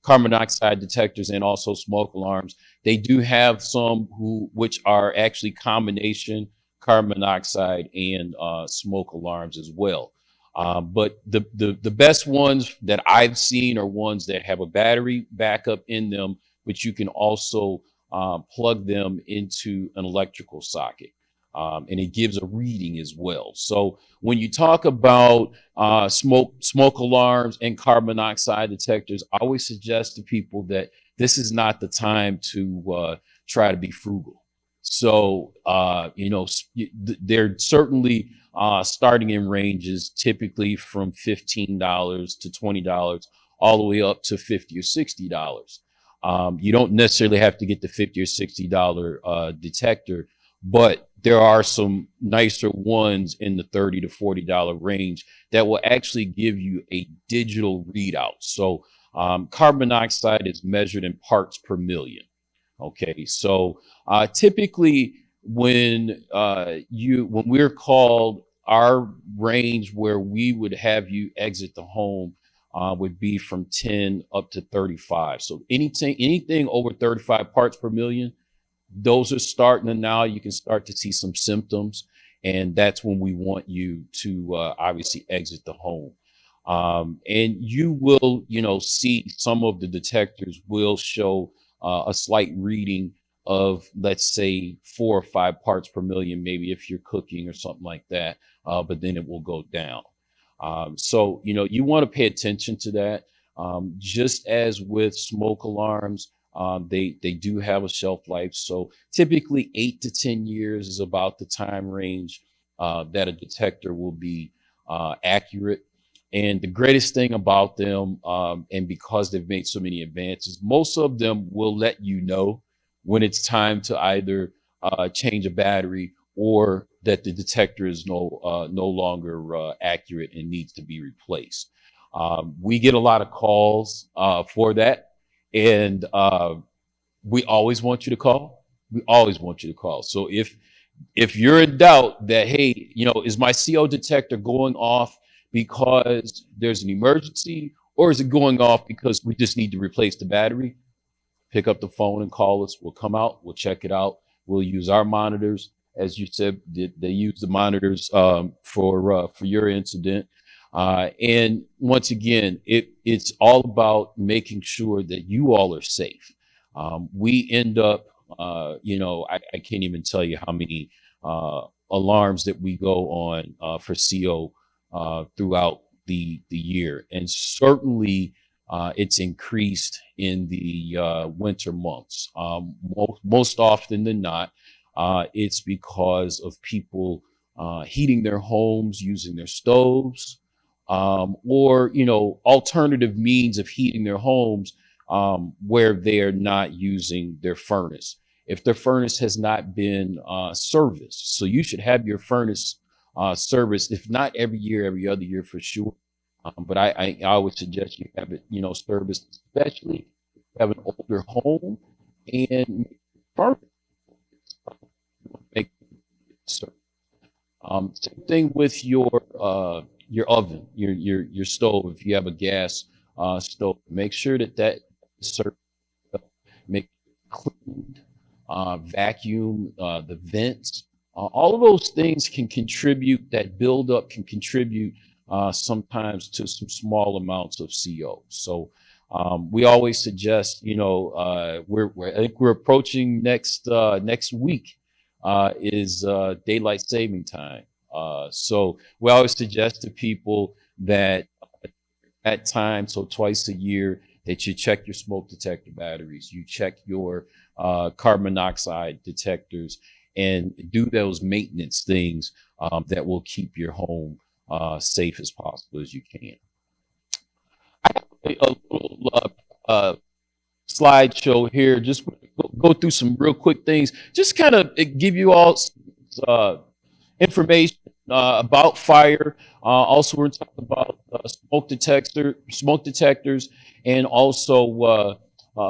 carbon monoxide detectors and also smoke alarms. They do have some which are actually combination carbon monoxide and smoke alarms as well. But the best ones that I've seen are ones that have a battery backup in them, but you can also plug them into an electrical socket. And it gives a reading as well. So when you talk about smoke alarms and carbon monoxide detectors, I always suggest to people that this is not the time to try to be frugal. So, they're certainly starting in ranges typically from $15 to $20, all the way up to $50 or $60. You don't necessarily have to get the $50 or $60 detector, but there are some nicer ones in the $30 to $40 range that will actually give you a digital readout. So carbon monoxide is measured in parts per million. Okay, so typically when we're called, our range where we would have you exit the home would be from 10 up to 35. So anything over 35 parts per million, those are starting to now you can start to see some symptoms, and that's when we want you to obviously exit the home. And you will, see some of the detectors will show a slight reading of, let's say, 4 or 5 parts per million, maybe if you're cooking or something like that, but then it will go down. So, you want to pay attention to that. Just as with smoke alarms, they do have a shelf life. So typically 8 to 10 years is about the time range that a detector will be accurate. And the greatest thing about them, and because they've made so many advances, most of them will let you know when it's time to either change a battery or that the detector is no longer accurate and needs to be replaced. We get a lot of calls for that, and we always want you to call. We always want you to call. So if you're in doubt that, hey, is my CO detector going off because there's an emergency, Or is it going off because we just need to replace the battery? Pick up the phone and call us. We'll come out. We'll check it out. We'll use our monitors. As you said, they use the monitors for your incident. And once again, it's all about making sure that you all are safe. We end up, I can't even tell you how many alarms that we go on for CO throughout the year. And certainly it's increased in the winter months. Most often than not, it's because of people heating their homes using their stoves, or alternative means of heating their homes where they're not using their furnace. If their furnace has not been serviced, so you should have your furnace serviced, if not every year, every other year for sure. But I would suggest you have it, serviced, especially if you have an older home and furnace. Same thing with your oven, your stove. If you have a gas stove, make sure that service, make it cleaned, vacuum the vents. All of those things can contribute. That buildup can contribute sometimes to some small amounts of CO. So we always suggest, I think we're approaching next week is daylight saving time. So we always suggest to people that at times, so twice a year, that you check your smoke detector batteries, you check your carbon monoxide detectors, and do those maintenance things that will keep your home safe as possible as you can. I have a little slideshow here. Just go through some real quick things. Just kind of give you all information about fire. Also, we're talking about smoke detectors, and also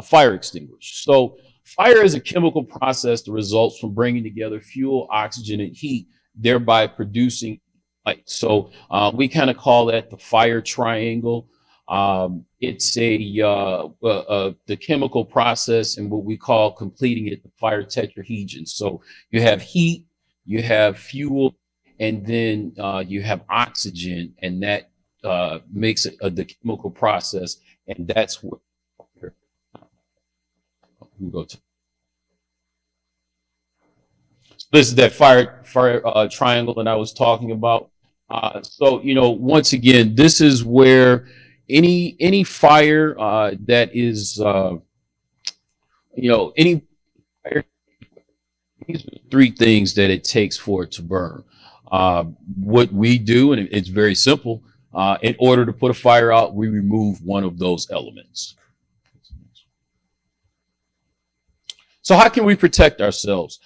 fire extinguishers. So, fire is a chemical process that results from bringing together fuel, oxygen, and heat, thereby producing light. So, we kind of call that the fire triangle. It's the chemical process and what we call completing it, the fire tetrahedron. So you have heat, you have fuel, and then you have oxygen, and that makes it the chemical process, and that's what we go to. So this is that fire triangle that I was talking about. So once again, this is where any fire that is any fire, these are three things that it takes for it to burn. What we do, and it's very simple, in order to put a fire out, we remove one of those elements. So how can we protect ourselves?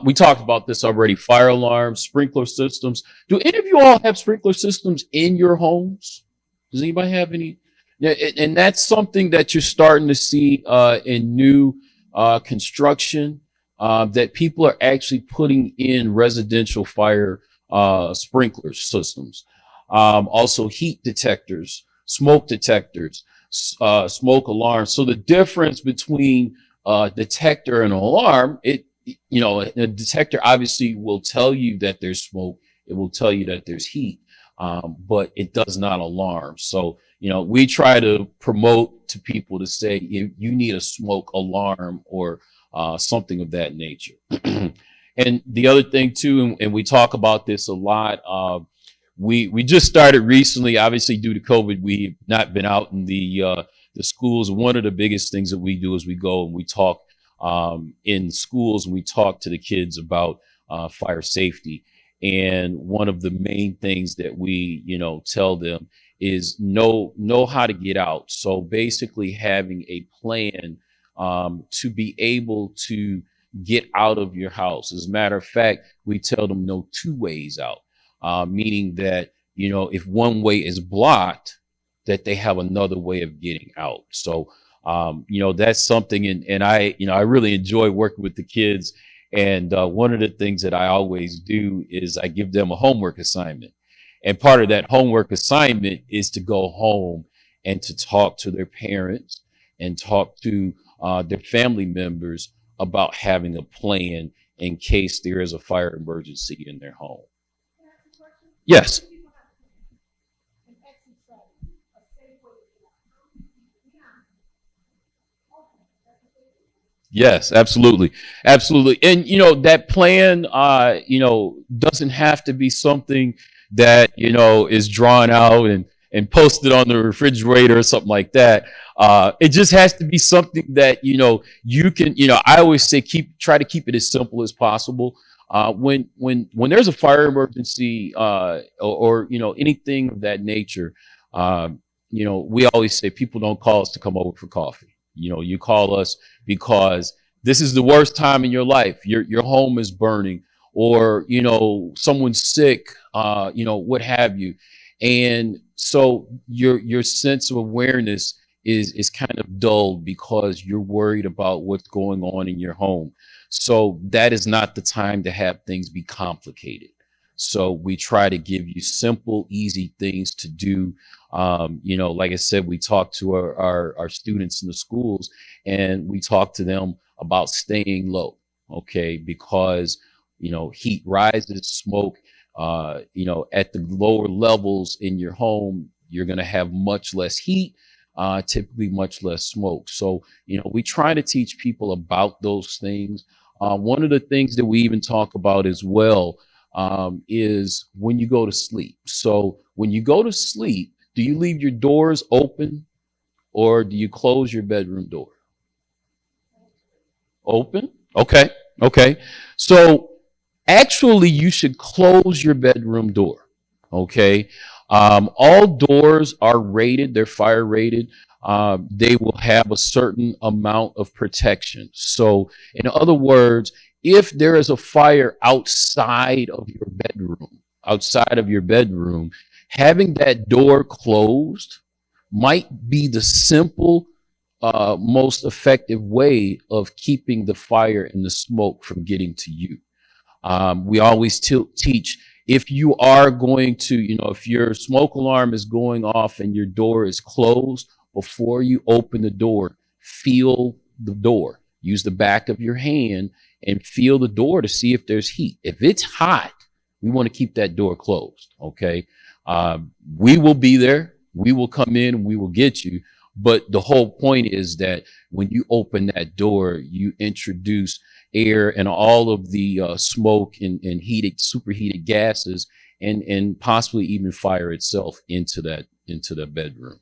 We talked about this already: fire alarms, sprinkler systems. Do any of you all have sprinkler systems in your homes? Does anybody have any? Yeah, and that's something that you're starting to see in new construction, that people are actually putting in residential fire sprinkler systems. Also heat detectors, smoke detectors, smoke alarms. So the difference between detector and alarm, a detector obviously will tell you that there's smoke. It will tell you that there's heat. But it does not alarm. So, we try to promote to people to say you need a smoke alarm or something of that nature. And the other thing too, and we talk about this a lot, we just started recently, obviously due to COVID, we've not been out in the schools. One of the biggest things that we do is we go and we talk in schools, and we talk to the kids about fire safety. And one of the main things that we, tell them is know how to get out. So basically having a plan to be able to get out of your house. As a matter of fact, we tell them no two ways out, meaning that, if one way is blocked, that they have another way of getting out. So, that's something, and I really enjoy working with the kids. And one of the things that I always do is I give them a homework assignment. And part of that homework assignment is to go home and to talk to their parents and talk to their family members about having a plan in case there is a fire emergency in their home. Yes. Yes, absolutely. Absolutely. And, that plan, doesn't have to be something that, is drawn out and posted on the refrigerator or something like that. It just has to be something that, you can, I always say, try to keep it as simple as possible. When there's a fire emergency, or anything of that nature, we always say people don't call us to come over for coffee. You call us because this is the worst time in your life. Your home is burning, or, someone's sick, what have you. And so your sense of awareness is kind of dulled because you're worried about what's going on in your home. So that is not the time to have things be complicated. So we try to give you simple, easy things to do. Like I said, we talk to our students in the schools, and we talk to them about staying low, okay? Because, heat rises, smoke, at the lower levels in your home, you're going to have much less heat, typically much less smoke. So, we try to teach people about those things. One of the things that we even talk about as well is when you go to sleep. So when you go to sleep, do you leave your doors open, or do you close your bedroom door? Open? Okay. Okay. So actually you should close your bedroom door. Okay. All doors are rated. They're fire rated. They will have a certain amount of protection. So in other words, if there is a fire outside of your bedroom, having that door closed might be the simple, most effective way of keeping the fire and the smoke from getting to you. We always teach, if you are going to, if your smoke alarm is going off and your door is closed, before you open the door, feel the door. Use the back of your hand and feel the door to see if there's heat. If it's hot, we want to keep that door closed, okay? We will be there. We will come in and we will get you. But the whole point is that when you open that door, you introduce air and all of the smoke and superheated gases and possibly even fire itself into the bedroom.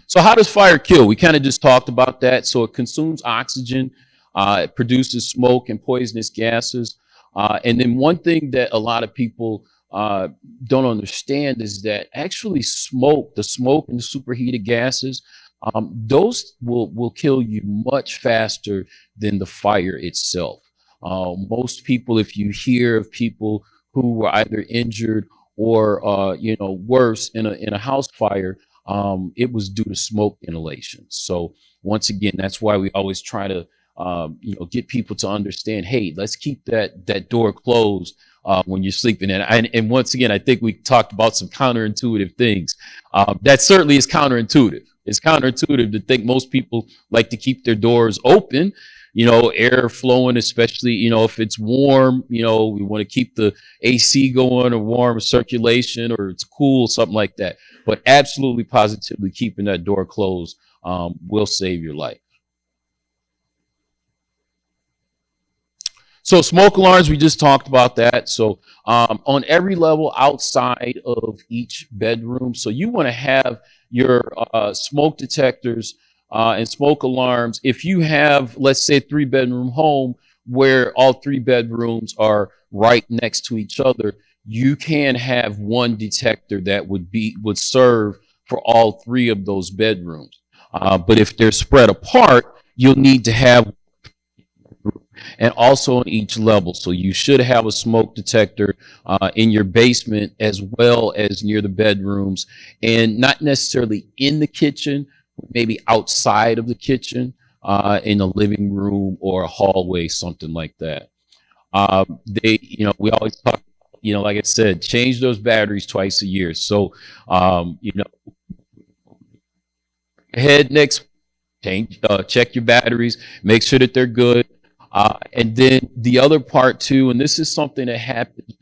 So how does fire kill? We kind of just talked about that. So it consumes oxygen, it produces smoke and poisonous gases. And then one thing that a lot of people don't understand is that actually the smoke and the superheated gases, those will kill you much faster than the fire itself. Most people, if you hear of people who were either injured or worse in a house fire, it was due to smoke inhalation. So once again, that's why we always try to get people to understand, hey, let's keep that door closed when you're sleeping. And once again, I think we talked about some counterintuitive things. That certainly is counterintuitive. It's counterintuitive to think most people like to keep their doors open, air flowing, especially, if it's warm, we want to keep the AC going or warm circulation, or it's cool, something like that. But absolutely, positively keeping that door closed will save your life. So smoke alarms, we just talked about that. So on every level outside of each bedroom, so you want to have your smoke detectors and smoke alarms. If you have, let's say, a 3-bedroom home where all 3 bedrooms are right next to each other, you can have one detector that would serve for all 3 of those bedrooms. But if they're spread apart, you'll need to have, and also on each level. So you should have a smoke detector in your basement as well as near the bedrooms, and not necessarily in the kitchen, maybe outside of the kitchen, in a living room or a hallway, something like that. We always talk about you know, like I said, change those batteries twice a year. So, you know, head next, check your batteries, make sure that they're good. And then the other part too, and this is something that happens,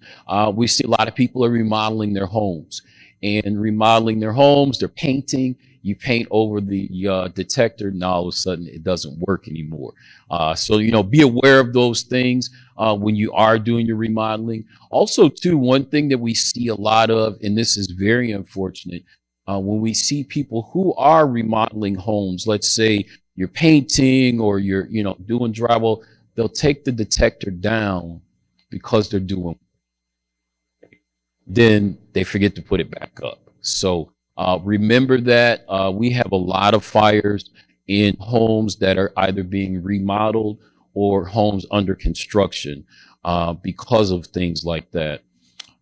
we see a lot of people are remodeling their homes, they're painting. You paint over the detector, and all of a sudden it doesn't work anymore. So, you know, be aware of those things when you are doing your remodeling. Also, too, one thing that we see a lot of, and this is very unfortunate, when we see people who are remodeling homes, let's say you're painting or you're, you know, doing drywall, they'll take the detector down because they're doing, then they forget to put it back up. So remember that we have a lot of fires in homes that are either being remodeled or homes under construction because of things like that.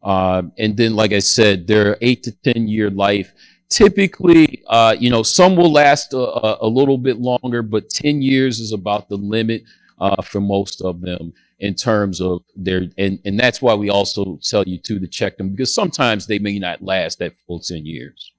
And then, like I said, they're 8 to 10 year life. Typically, you know, some will last a little bit longer, but 10 years is about the limit for most of them in terms of their, and that's why we also tell you to check them, because sometimes they may not last that full 10 years.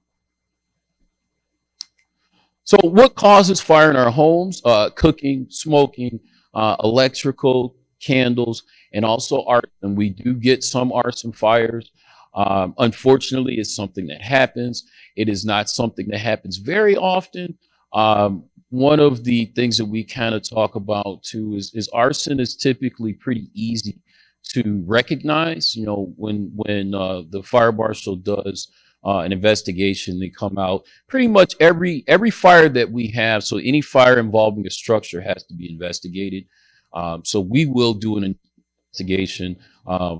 So what causes fire in our homes? Cooking, smoking, electrical, candles, and also arson. We do get some arson fires. Unfortunately, it's something that happens. It is not something that happens very often. One of the things that we kind of talk about too is arson is typically pretty easy to recognize. You know, when the fire marshal does an investigation, they come out. Pretty much every fire that we have, so any fire involving a structure has to be investigated. So we will do an investigation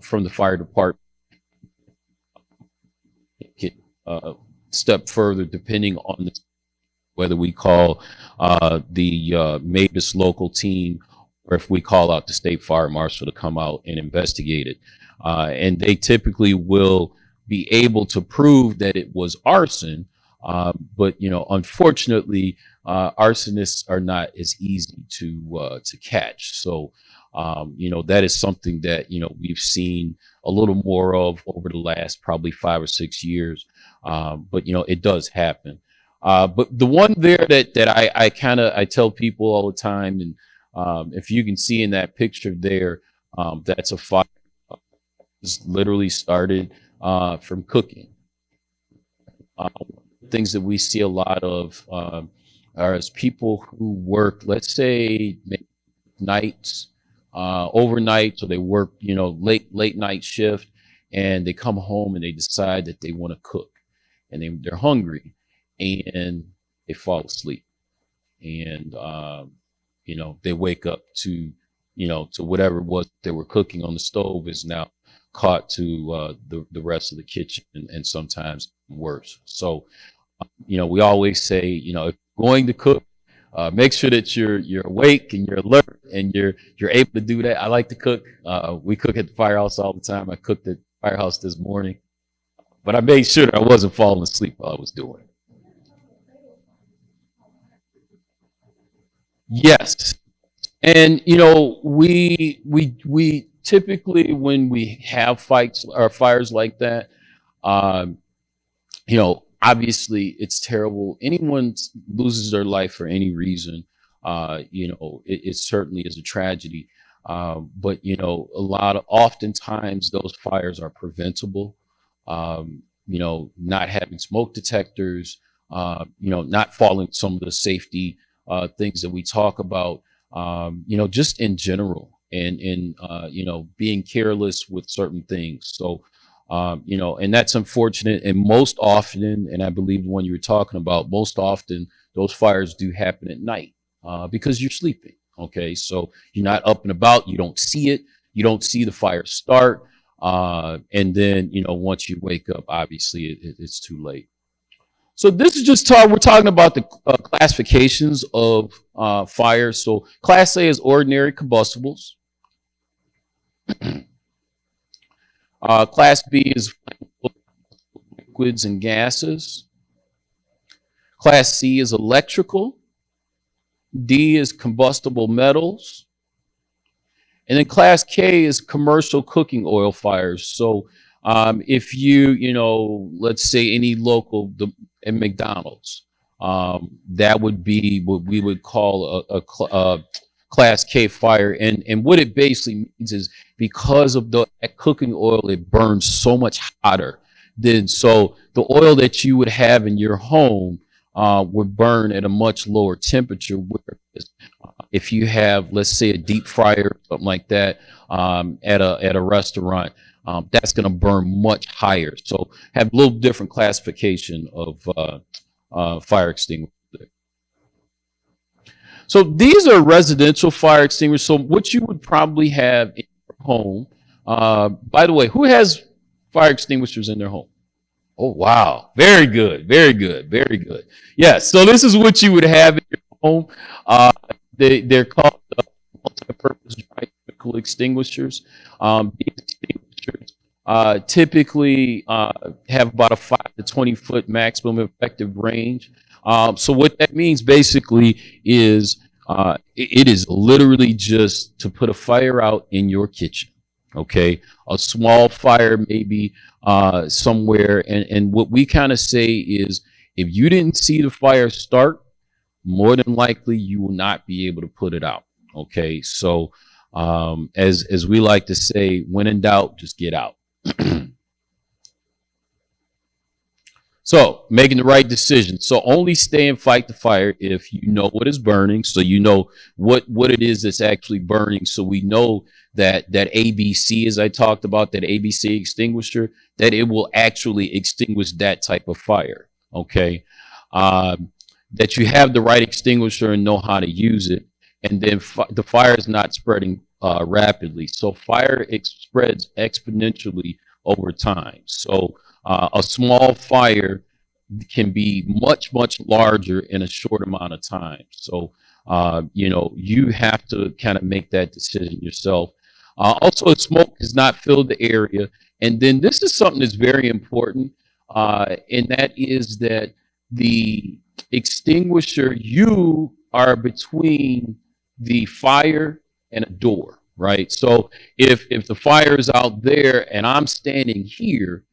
from the fire department. Step further, depending on whether we call the Mavis local team or if we call out the state fire marshal to come out and investigate it. And they typically will be able to prove that it was arson. But, you know, unfortunately, arsonists are not as easy to catch. So, you know, that is something that, you know, we've seen a little more of over the last probably 5 or 6 years. But, you know, it does happen. But the one there that I tell people all the time, and if you can see in that picture there, that's a fire. It's literally started from cooking. Things that we see a lot of are as people who work, let's say, nights, overnight, so they work, you know, late night shift, and they come home and they decide that they want to cook, and they're hungry, and they fall asleep, and you know, they wake up to, you know, to whatever it was they were cooking on the stove is now caught to the rest of the kitchen, and sometimes worse. So, you know, we always say, you know, if you're going to cook, make sure that you're awake and you're alert and you're able to do that. I like to cook. We cook at the firehouse all the time. I cooked at the firehouse this morning, but I made sure that I wasn't falling asleep while I was doing it. Yes. And, you know, we typically, when we have fights or fires like that, you know, obviously it's terrible. Anyone loses their life for any reason, you know, it certainly is a tragedy. But, you know, oftentimes those fires are preventable. You know, not having smoke detectors, you know, not following some of the safety things that we talk about, you know, just in general, and you know, being careless with certain things. So, you know, and that's unfortunate. And most often, and I believe the one you were talking about, most often those fires do happen at night because you're sleeping. Okay. So you're not up and about. You don't see it. You don't see the fire start. And then, you know, once you wake up, obviously it's too late. So this is just we're talking about the classifications of fire. So Class A is ordinary combustibles. Class B is liquids and gases. Class C is electrical. D is combustible metals. And then class K is commercial cooking oil fires. So if let's say any local in McDonald's, that would be what we would call a class K fire. And what it basically means is because of that cooking oil, it burns so much hotter so the oil that you would have in your home would burn at a much lower temperature. Whereas if you have, let's say, a deep fryer, something like that, at a restaurant, that's going to burn much higher. So have a little different classification of fire extinguishers. So these are residential fire extinguishers. So what you would probably have in your home. By the way, who has fire extinguishers in their home? Oh, wow. Very good. Very good. Very good. Yes. So this is what you would have in your home. They're called multi-purpose dry chemical extinguishers. These extinguishers typically have about a 5 to 20 foot maximum effective range. So what that means basically is it is literally just to put a fire out in your kitchen. Okay, a small fire maybe somewhere, and what we kind of say is if you didn't see the fire start, more than likely you will not be able to put it out. Okay, so as we like to say, when in doubt, just get out. So making the right decision. So only stay and fight the fire if you know what is burning. So you know what it is that's actually burning. So we know that ABC, as I talked about, that ABC extinguisher, that it will actually extinguish that type of fire. Okay. That you have the right extinguisher and know how to use it. And then the fire is not spreading rapidly. So fire spreads exponentially over time. So a small fire can be much, much larger in a short amount of time. So, you have to kind of make that decision yourself. Also, smoke has not filled the area. And then this is something that's very important, and that is that the extinguisher, you are between the fire and a door, right? So if the fire is out there and I'm standing here,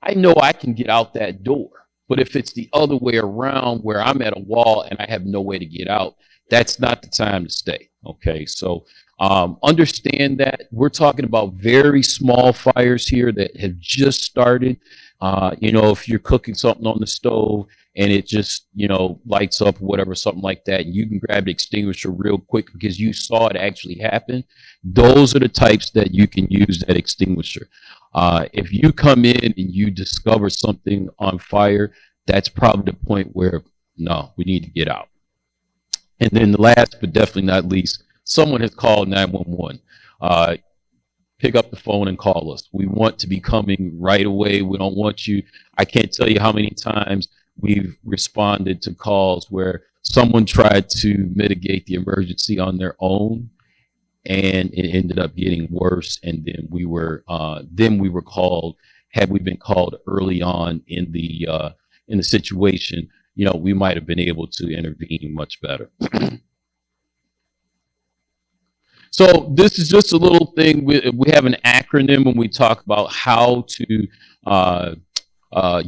I know I can get out that door. But if it's the other way around where I'm at a wall and I have no way to get out, that's not the time to stay. Okay, so understand that we're talking about very small fires here that have just started. If you're cooking something on the stove and it just, lights up, whatever, something like that, and you can grab the extinguisher real quick because you saw it actually happen. Those are the types that you can use that extinguisher. If you come in and you discover something on fire, that's probably the point where, no, we need to get out. And then the last, but definitely not least, someone has called 911. Pick up the phone and call us. We want to be coming right away. We don't want you. I can't tell you how many times we've responded to calls where someone tried to mitigate the emergency on their own, and it ended up getting worse. And then we were called. Had we been called early on in the situation, we might have been able to intervene much better. So this is just a little thing. We have an acronym when we talk about how to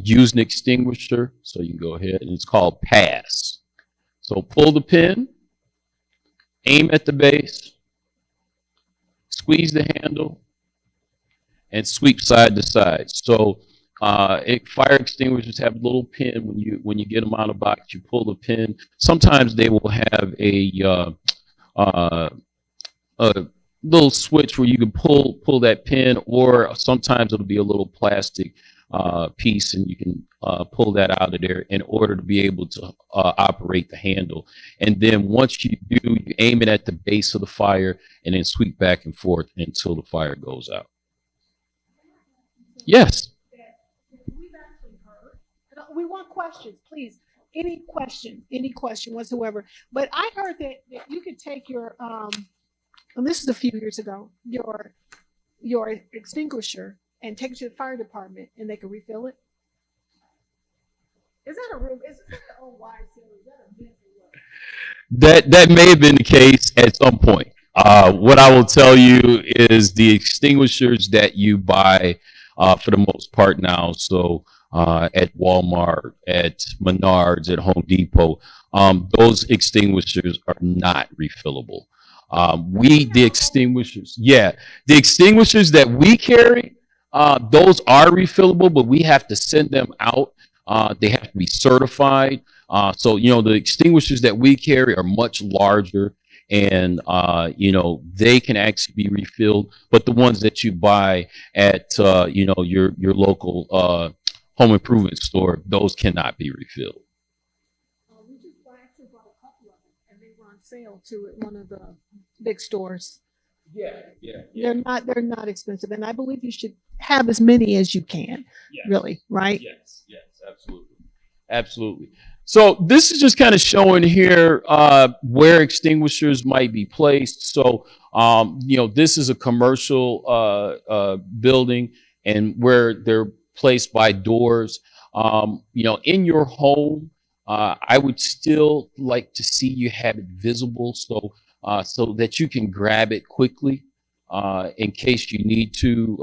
use an extinguisher. So you can go ahead, and it's called PASS. So pull the pin, aim at the base, squeeze the handle, and sweep side to side. So fire extinguishers have a little pin. When you get them out of the box, you pull the pin. Sometimes they will have a little switch where you can pull that pin, or sometimes it'll be a little plastic piece, and you can pull that out of there in order to be able to operate the handle. And then once you do, you aim it at the base of the fire and then sweep back and forth until the fire goes out. Yes. We want questions, please. Any question whatsoever. But I heard that you could take your and this is a few years ago, your extinguisher and take it to the fire department and they can refill it. Is that an old wise tale? Is that a myth or what? That may have been the case at some point. What I will tell you is the extinguishers that you buy for the most part now, so at Walmart, at Menards, at Home Depot, those extinguishers are not refillable. The extinguishers, yeah, the extinguishers that we carry, those are refillable, but we have to send them out. They have to be certified. So, the extinguishers that we carry are much larger, and they can actually be refilled, but the ones that you buy at your local home improvement store, those cannot be refilled. We just actually bought a couple of them, and they were on sale too at one of the big stores. Yeah. They're not expensive, and I believe you should have as many as you can. Yes. Really, right? Yes, absolutely. So this is just kind of showing here where extinguishers might be placed. So, this is a commercial building, and where they're placed by doors. In your home, I would still like to see you have it visible, so that you can grab it quickly in case you need to,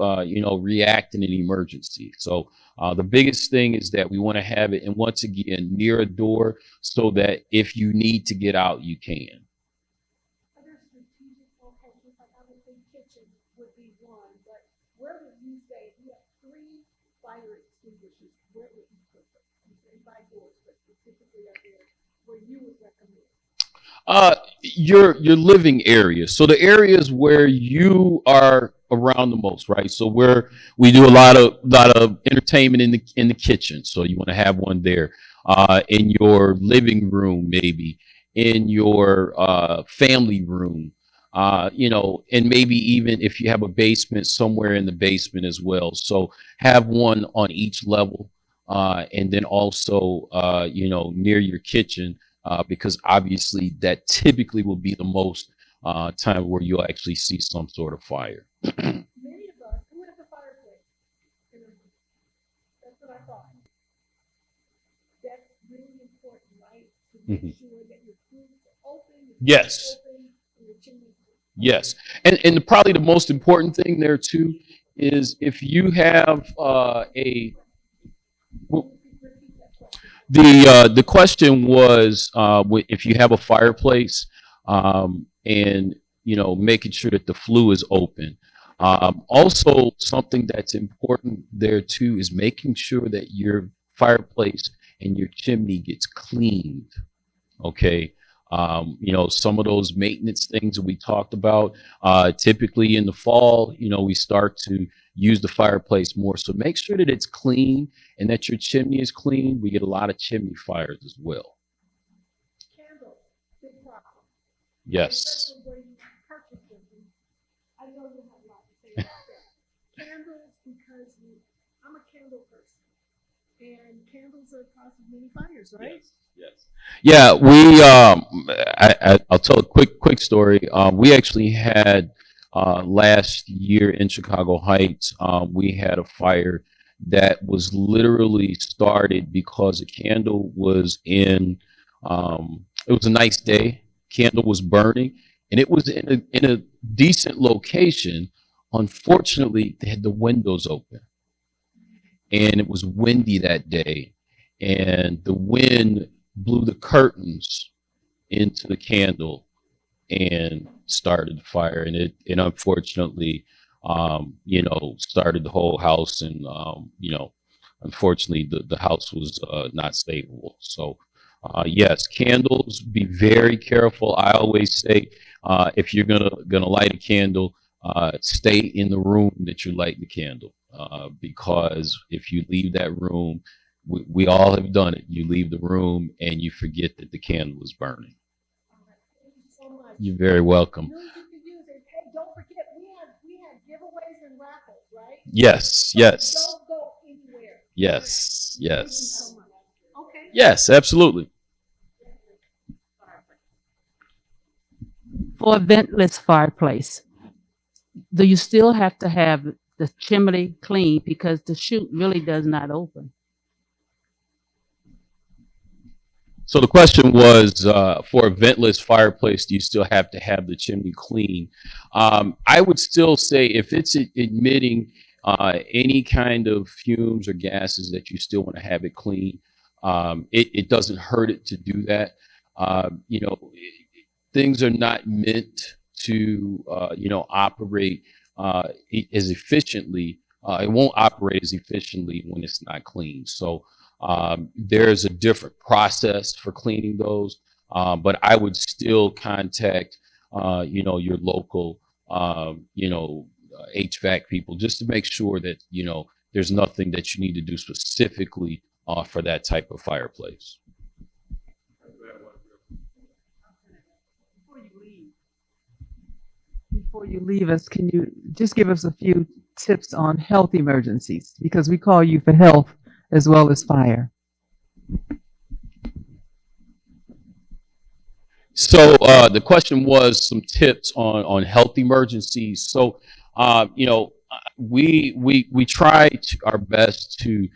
react in an emergency. So the biggest thing is that we want to have it, and once again, near a door, so that if you need to get out, you can. Other strategic locations, like I would think kitchen would be one, but where would you say you have 3 fire extinguishers? Where would you put them? You say by doors, but specifically up there where you would recommend. Your living area. So the areas where you are around the most, right? So where we do a lot of entertainment in the kitchen. So you want to have one there. In your living room, maybe in your family room, and maybe even if you have a basement, somewhere in the basement as well. So have one on each level, and then also near your kitchen. Because obviously that typically will be the most time where you'll actually see some sort of fire. Many of us who have a fireplace, that's what I thought. That's really important, right? To make sure that your foods are open. Yes. Yes. And probably the most important thing there too is if you have the question was if you have a fireplace and making sure that the flue is open. Also, something that's important there too is making sure that your fireplace and your chimney gets cleaned. Okay. Some of those maintenance things that we talked about, typically in the fall, we start to use the fireplace more. So make sure that it's clean and that your chimney is clean. We get a lot of chimney fires as well. Candles, big problem. Yes. Especially where you purchase them. I know you have a lot to say about that. Candles, because I'm a candle person, and candles are causing many fires, right? Yes. Yeah, I'll tell a quick story. We actually had last year in Chicago Heights, we had a fire that was literally started because a candle was it was a nice day, candle was burning, and it was in a decent location. Unfortunately, they had the windows open, and it was windy that day, and the wind blew the curtains into the candle and started the fire, and it unfortunately started the whole house, and unfortunately the house was not savable. So yes, candles, be very careful. I always say if you're gonna light a candle, stay in the room that you're lighting the candle, because if you leave that room, we all have done it. You leave the room and you forget that the candle is burning. You're very welcome. Hey, don't forget, we had giveaways and raffles, right? Yes, yes. Don't go anywhere. Yes, yes. Okay. Yes, absolutely. For a ventless fireplace, do you still have to have the chimney clean because the chute really does not open? So the question was, for a ventless fireplace, do you still have to have the chimney clean? I would still say if it's emitting any kind of fumes or gases that you still want to have it clean, it doesn't hurt it to do that. You know, things are not meant to, you know, operate as efficiently. It won't operate as efficiently when it's not clean. So there's a different process for cleaning those, but I would still contact, you know, your local, you know, HVAC people just to make sure that, you know, there's nothing that you need to do specifically for that type of fireplace. Before you leave us, can you just give us a few tips on health emergencies? Because we call you for health as well as fire. So the question was some tips on health emergencies. So you know, we try our best to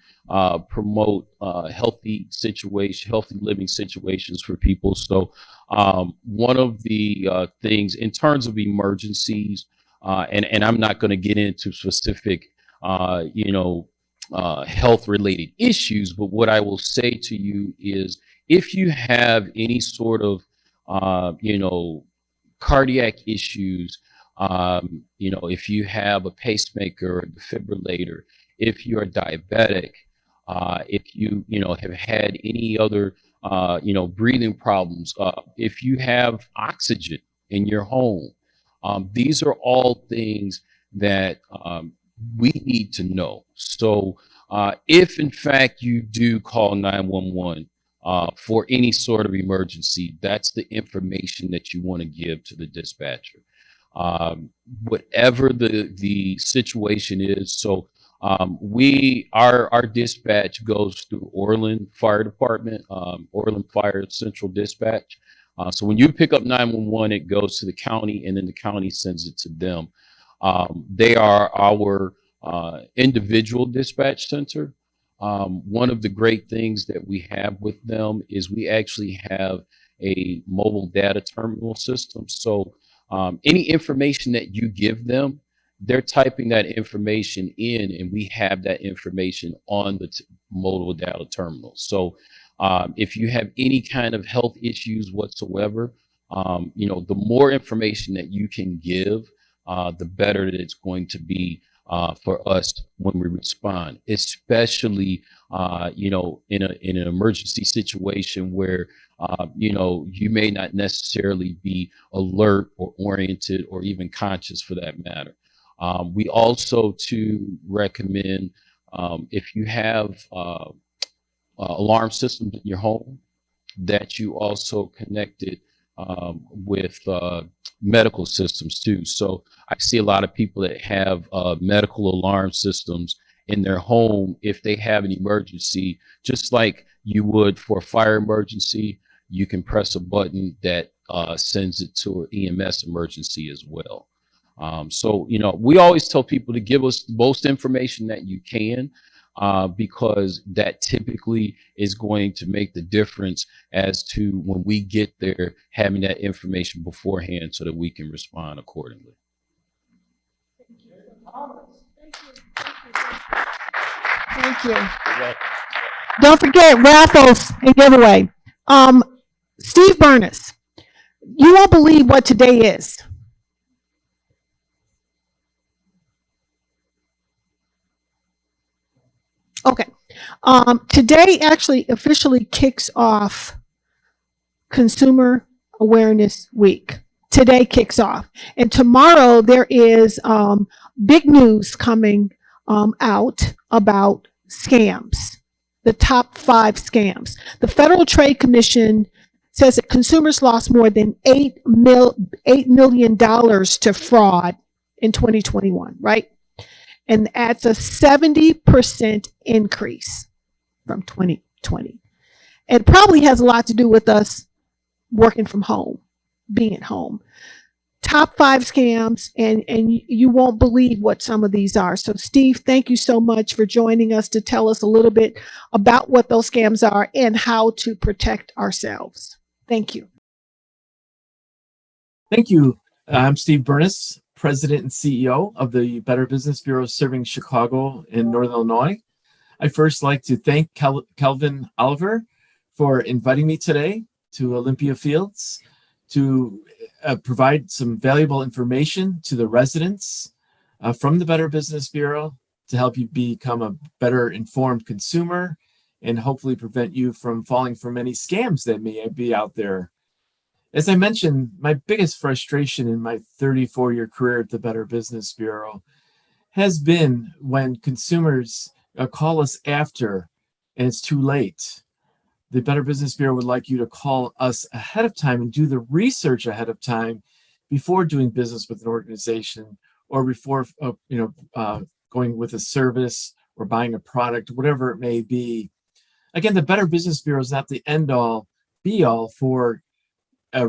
promote healthy living situations for people. So one of the things in terms of emergencies, and I'm not going to get into specific, you know, health related issues, but what I will say to you is if you have any sort of, you know, cardiac issues, you know, if you have a pacemaker or defibrillator, if you're diabetic, if you know, have had any other, you know, breathing problems, if you have oxygen in your home, these are all things that we need to know. So if in fact you do call 911 for any sort of emergency, that's the information that you want to give to the dispatcher. Whatever the situation is. So our dispatch goes through Orland Fire Department, Orland Fire Central Dispatch. So when you pick up 911, it goes to the county, and then the county sends it to them. They are our individual dispatch center. One of the great things that we have with them is we actually have a mobile data terminal system. So any information that you give them, they're typing that information in, and we have that information on the mobile data terminal. So if you have any kind of health issues whatsoever, you know, the more information that you can give, the better that it's going to be for us when we respond, especially you know, in an emergency situation where you know, you may not necessarily be alert or oriented or even conscious for that matter. We also recommend if you have alarm systems in your home, that you also connect it with medical systems too. So I see a lot of people that have medical alarm systems in their home. If they have an emergency, just like you would for a fire emergency, you can press a button that sends it to an EMS emergency as well. So, you know, we always tell people to give us the most information that you can, because that typically is going to make the difference as to when we get there, having that information beforehand so that we can respond accordingly. Thank you. Don't forget raffles and giveaway. Steve Burness, you won't believe what today is. Okay. Today actually officially kicks off Consumer Awareness Week. Today kicks off. And tomorrow there is big news coming out about scams, the top 5 scams. The Federal Trade Commission says that consumers lost more than $8 million to fraud in 2021, right? And that's a 70% increase from 2020. It probably has a lot to do with us working from home, being at home. top 5 scams, and you won't believe what some of these are. So Steve, thank you so much for joining us to tell us a little bit about what those scams are and how to protect ourselves. Thank you. Thank you. I'm Steve Burness, President and CEO of the Better Business Bureau serving Chicago and Northern Illinois. I'd first like to thank Kelvin Oliver for inviting me today to Olympia Fields to provide some valuable information to the residents from the Better Business Bureau to help you become a better informed consumer and hopefully prevent you from falling for many scams that may be out there. As I mentioned, my biggest frustration in my 34-year career at the Better Business Bureau has been when consumers call us after and it's too late. The Better Business Bureau would like you to call us ahead of time and do the research ahead of time before doing business with an organization or before going with a service or buying a product, whatever it may be. Again, the Better Business Bureau is not the end-all, be-all for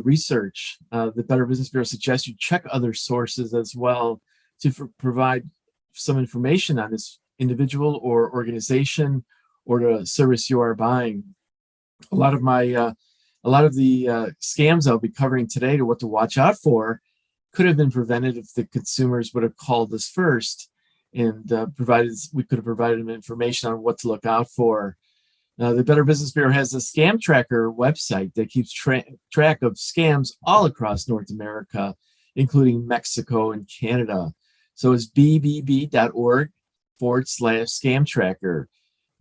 research. The Better Business Bureau suggests you check other sources as well to provide some information on this individual or organization or the service you are buying. A lot of the scams I'll be covering today to what to watch out for could have been prevented if the consumers would have called us first and we could have provided them information on what to look out for. The Better Business Bureau has a scam tracker website that keeps track of scams all across North America, including Mexico and Canada. So it's bbb.org/scam tracker.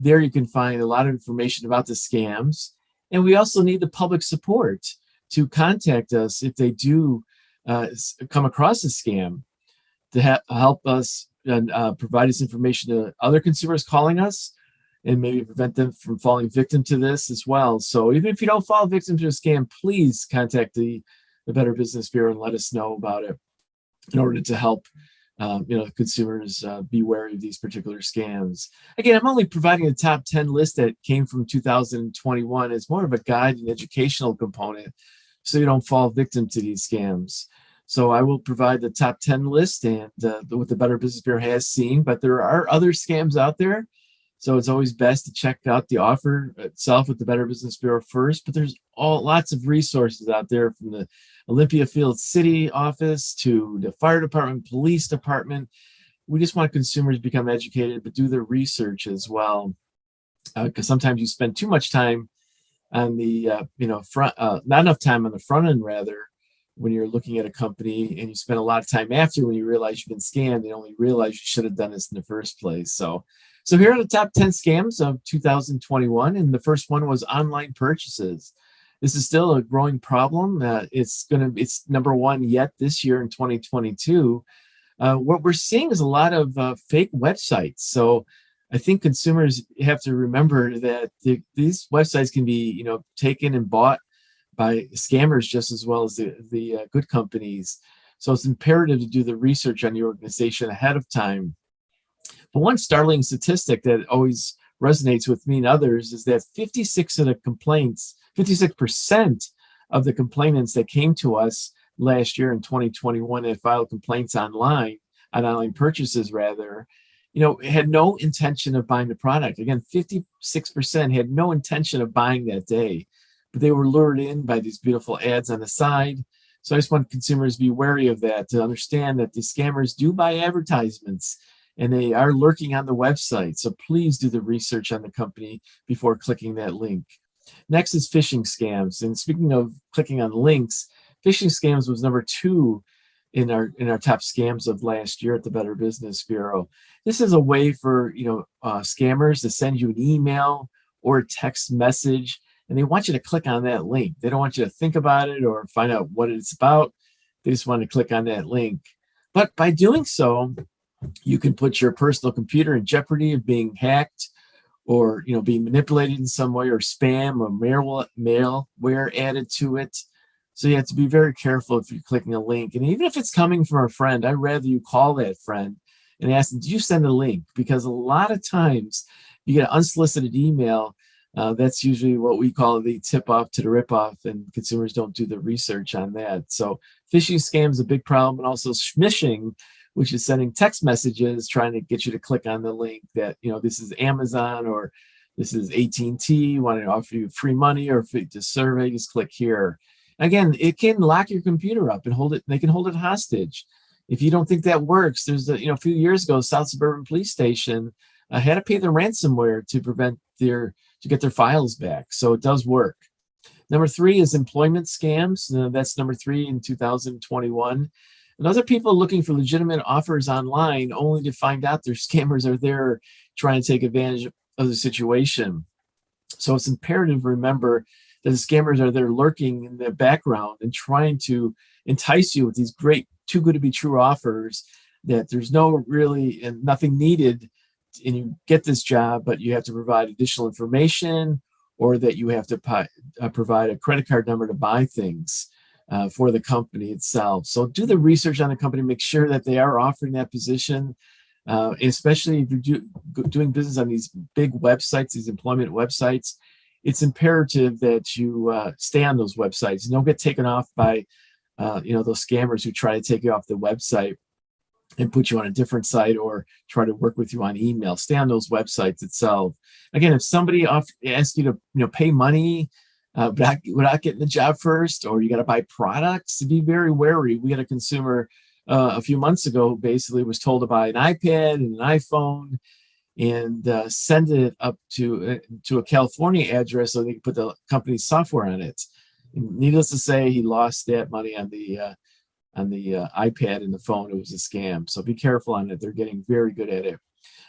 There you can find a lot of information about the scams. And we also need the public support to contact us if they do come across a scam to help us and provide this information to other consumers calling us and maybe prevent them from falling victim to this as well. So even if you don't fall victim to a scam, please contact the Better Business Bureau and let us know about it in order to help consumers be wary of these particular scams. Again, I'm only providing the top 10 list that came from 2021 as more of a guide and educational component so you don't fall victim to these scams. So I will provide the top 10 list and what the Better Business Bureau has seen, but there are other scams out there. So it's always best to check out the offer itself with the Better Business Bureau first, but there's lots of resources out there from the Olympia Fields City office to the fire department, police department. We just want consumers to become educated, but do their research as well. Because sometimes you spend too much time on the front, not enough time on the front end rather, when you're looking at a company, and you spend a lot of time after when you realize you've been scammed and only realize you should have done this in the first place. So here are the top 10 scams of 2021, and the first one was online purchases. This is still a growing problem. It's number one yet this year in 2022. What we're seeing is a lot of fake websites. So I think consumers have to remember that these websites can be, taken and bought by scammers just as well as the good companies. So it's imperative to do the research on your organization ahead of time. But one startling statistic that always resonates with me and others is that 56% of the complainants that came to us last year in 2021 that filed complaints on online purchases rather, had no intention of buying the product. Again, 56% had no intention of buying that day, but they were lured in by these beautiful ads on the side. So I just want consumers to be wary of that, to understand that the scammers do buy advertisements and they are lurking on the website. So please do the research on the company before clicking that link. Next is phishing scams. And speaking of clicking on links, phishing scams was number 2 in our top scams of last year at the Better Business Bureau. This is a way for scammers to send you an email or a text message, and they want you to click on that link. They don't want you to think about it or find out what it's about. They just want to click on that link. But by doing so, you can put your personal computer in jeopardy of being hacked or being manipulated in some way, or spam or malware added to it. So you have to be very careful if you're clicking a link. And even if it's coming from a friend, I'd rather you call that friend and ask them, did you send a link? Because a lot of times you get an unsolicited email That's usually what we call the tip off to the rip off, and consumers don't do the research on that. So phishing scams is a big problem, and also smishing, which is sending text messages trying to get you to click on the link that, this is Amazon or this is AT&T wanting to offer you free money or to survey, just click here. Again, it can lock your computer up and hold it. They can hold it hostage. If you don't think that works, there's a few years ago, South Suburban Police Station had to pay the ransomware to get their files back. So it does work. Number 3 is employment scams. That's number 3 in 2021. And those are people looking for legitimate offers online only to find out their scammers are there trying to take advantage of the situation. So it's imperative to remember that the scammers are there lurking in the background and trying to entice you with these great, too good to be true offers that there's nothing needed and you get this job, but you have to provide additional information, or that you have to provide a credit card number to buy things for the company itself. So do the research on the company, make sure that they are offering that position, especially if you're doing business on these big websites, these employment websites. It's imperative that you stay on those websites and don't get taken off by those scammers who try to take you off the website and put you on a different site or try to work with you on email. Stay on those websites itself. Again, if somebody asks you to pay money without getting the job first, or you got to buy products, be very wary. We had a consumer a few months ago who basically was told to buy an iPad and an iPhone and send it up to a California address so they could put the company's software on it. And needless to say, he lost that money on the iPad and the phone. It was a scam. So be careful on it. They're getting very good at it.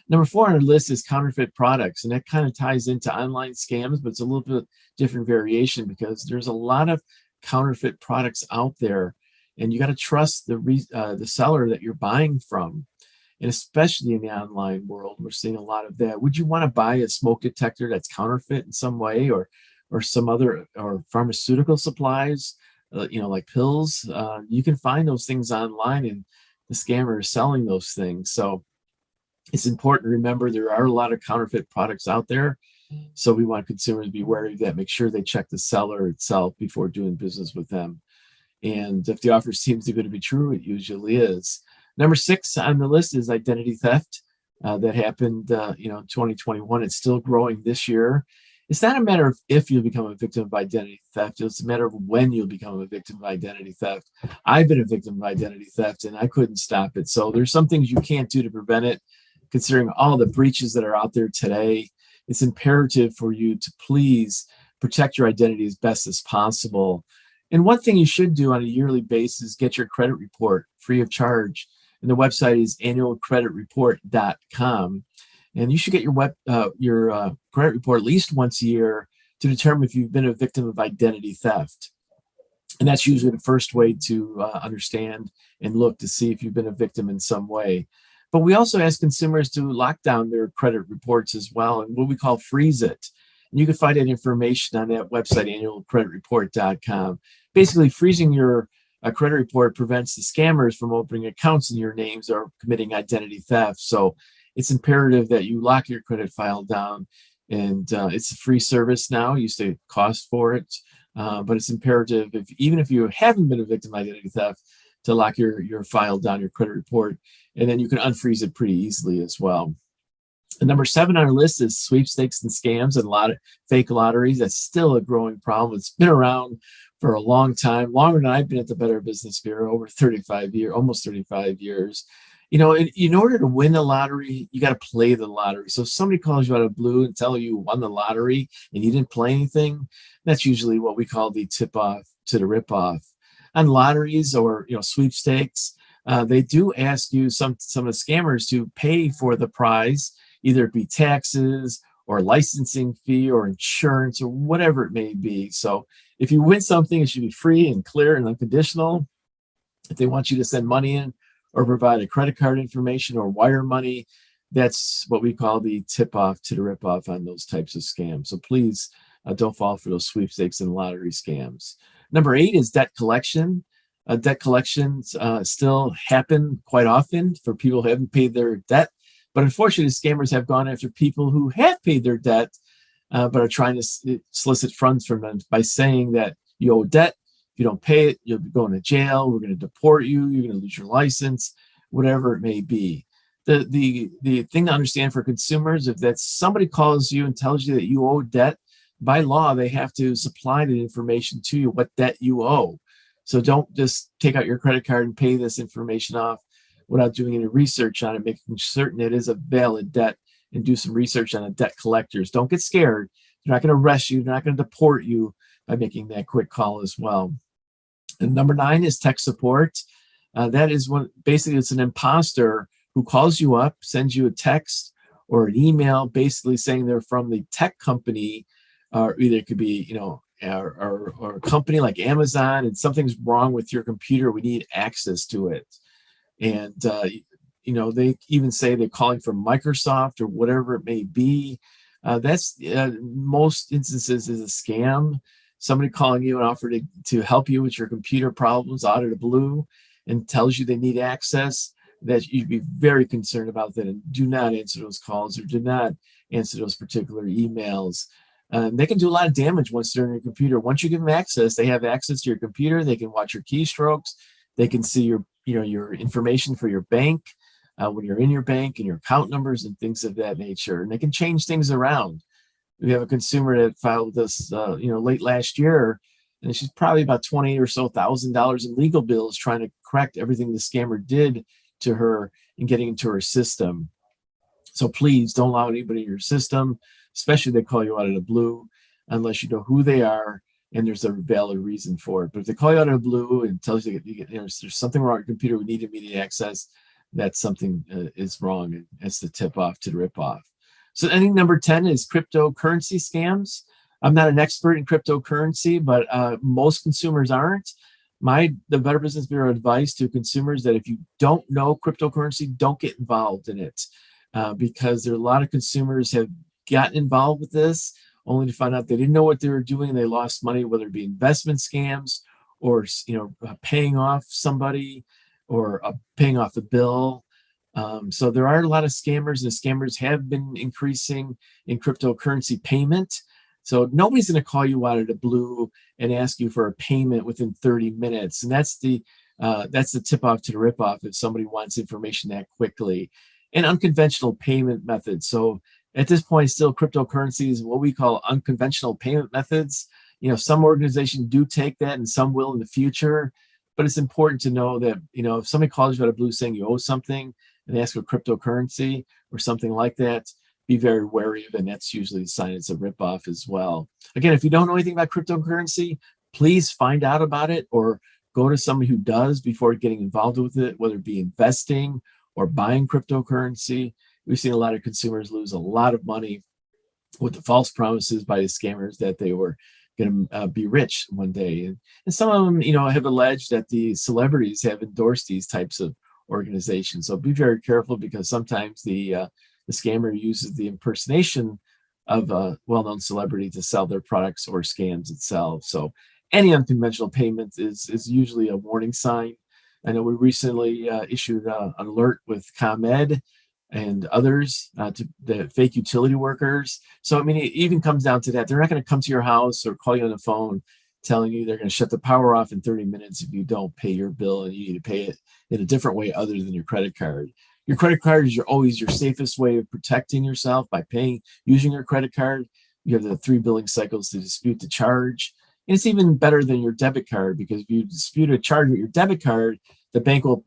Number 4 on our list is counterfeit products. And that kind of ties into online scams, but it's a little bit different variation because there's a lot of counterfeit products out there. And you got to trust the seller that you're buying from. And especially in the online world, we're seeing a lot of that. Would you want to buy a smoke detector that's counterfeit in some way, or some other, or pharmaceutical supplies? Like pills, you can find those things online, and the scammer is selling those things. So it's important to remember there are a lot of counterfeit products out there. So we want consumers to be wary of that. Make sure they check the seller itself before doing business with them. And if the offer seems too good to be true, it usually is. Number 6 on the list is identity theft. That happened, in 2021. It's still growing this year. It's not a matter of if you'll become a victim of identity theft. It's a matter of when you'll become a victim of identity theft. I've been a victim of identity theft and I couldn't stop it. So there's some things you can't do to prevent it. Considering all the breaches that are out there today, it's imperative for you to please protect your identity as best as possible. And one thing you should do on a yearly basis is get your credit report free of charge. And the website is annualcreditreport.com. And you should get your credit report at least once a year to determine if you've been a victim of identity theft. And that's usually the first way to understand and look to see if you've been a victim in some way. But we also ask consumers to lock down their credit reports as well, and what we call freeze it. And you can find that information on that website, annualcreditreport.com. Basically, freezing your credit report prevents the scammers from opening accounts in your names or committing identity theft. So it's imperative that you lock your credit file down. And it's a free service now. You used to cost for it, but it's imperative, even if you haven't been a victim of identity theft, to lock your file down, your credit report, and then you can unfreeze it pretty easily as well. And number 7 on our list is sweepstakes and scams and a lot of fake lotteries. That's still a growing problem. It's been around for a long time, longer than I've been at the Better Business Bureau, over 35 years, almost 35 years. In order to win the lottery, you got to play the lottery. So if somebody calls you out of the blue and tell you won the lottery and you didn't play anything, that's usually what we call the tip off to the rip off. On lotteries or sweepstakes, they do ask you, some of the scammers, to pay for the prize, either it be taxes or licensing fee or insurance or whatever it may be. So if you win something, it should be free and clear and unconditional. If they want you to send money in or provide a credit card information or wire money, that's what we call the tip off to the rip off on those types of scams. So please don't fall for those sweepstakes and lottery scams. Number 8 is debt collection. Debt collections still happen quite often for people who haven't paid their debt. But unfortunately, scammers have gone after people who have paid their debt but are trying to solicit funds from them by saying that you owe debt. If you don't pay it, you'll be going to jail. We're going to deport you. You're going to lose your license, whatever it may be. The thing to understand for consumers, if that somebody calls you and tells you that you owe debt, by law, they have to supply the information to you, what debt you owe. So don't just take out your credit card and pay this information off without doing any research on it, making certain it is a valid debt, and do some research on the debt collectors. Don't get scared. They're not going to arrest you. They're not going to deport you by making that quick call as well. And number 9 is tech support. That is when basically it's an imposter who calls you up, sends you a text or an email, basically saying they're from the tech company, or either it could be, or a company like Amazon, and something's wrong with your computer. We need access to it. And, they even say they're calling from Microsoft or whatever it may be. That's most instances is a scam. Somebody calling you and offer to help you with your computer problems out of the blue and tells you they need access, that you'd be very concerned about that, and do not answer those calls or do not answer those particular emails. They can do a lot of damage once they're on your computer. Once you give them access, they have access to your computer. They can watch your keystrokes. They can see your information for your bank, when you're in your bank, and your account numbers and things of that nature. And they can change things around. We have a consumer that filed with us, late last year, and she's probably about $20,000 or so in legal bills trying to correct everything the scammer did to her and getting into her system. So please don't allow anybody in your system, especially if they call you out of the blue, unless you know who they are and there's a valid reason for it. But if they call you out of the blue and tells you that there's something wrong with your computer, we need immediate access, that's something is wrong, and that's the tip off to the rip off. So I think number 10 is cryptocurrency scams. I'm not an expert in cryptocurrency, but most consumers aren't. The Better Business Bureau advice to consumers that if you don't know cryptocurrency, don't get involved in it, because there are a lot of consumers have gotten involved with this only to find out they didn't know what they were doing and they lost money, whether it be investment scams or paying off somebody or paying off a bill. So there are a lot of scammers, and scammers have been increasing in cryptocurrency payment. So nobody's going to call you out of the blue and ask you for a payment within 30 minutes. And that's the tip off to the rip off if somebody wants information that quickly. And unconventional payment methods. So at this point, still cryptocurrency is what we call unconventional payment methods. Some organizations do take that and some will in the future, but it's important to know that, if somebody calls you out of blue saying you owe something and they ask for cryptocurrency or something like that, be very wary of it, and that's usually a sign it's a ripoff as well. Again, if you don't know anything about cryptocurrency, please find out about it or go to somebody who does before getting involved with it, whether it be investing or buying cryptocurrency. We've seen a lot of consumers lose a lot of money with the false promises by the scammers that they were going to be rich one day. And some of them, have alleged that the celebrities have endorsed these types of organizations. So be very careful, because sometimes the scammer uses the impersonation of a well-known celebrity to sell their products or scams itself. So any unconventional payment is usually a warning sign. I know we recently issued an alert with ComEd and others to the fake utility workers. So, it even comes down to that. They're not going to come to your house or call you on the phone telling you they're going to shut the power off in 30 minutes if you don't pay your bill, and you need to pay it in a different way other than your credit card. Your credit card is always your safest way of protecting yourself by using your credit card. You have the 3 billing cycles to dispute the charge. And it's even better than your debit card, because if you dispute a charge with your debit card, the bank will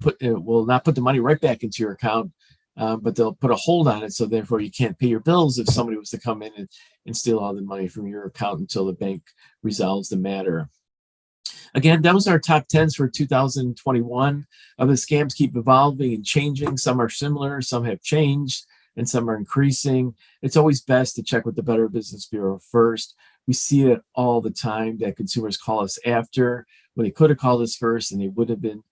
not put the money right back into your account, but they'll put a hold on it. So therefore you can't pay your bills if somebody was to come in and steal all the money from your account until the bank resolves the matter. Again, that was our top 10s for 2021. The scams keep evolving and changing. Some are similar, some have changed, and some are increasing. It's always best to check with the Better Business Bureau first. We see it all the time that consumers call us after when they could have called us first, and they would have been,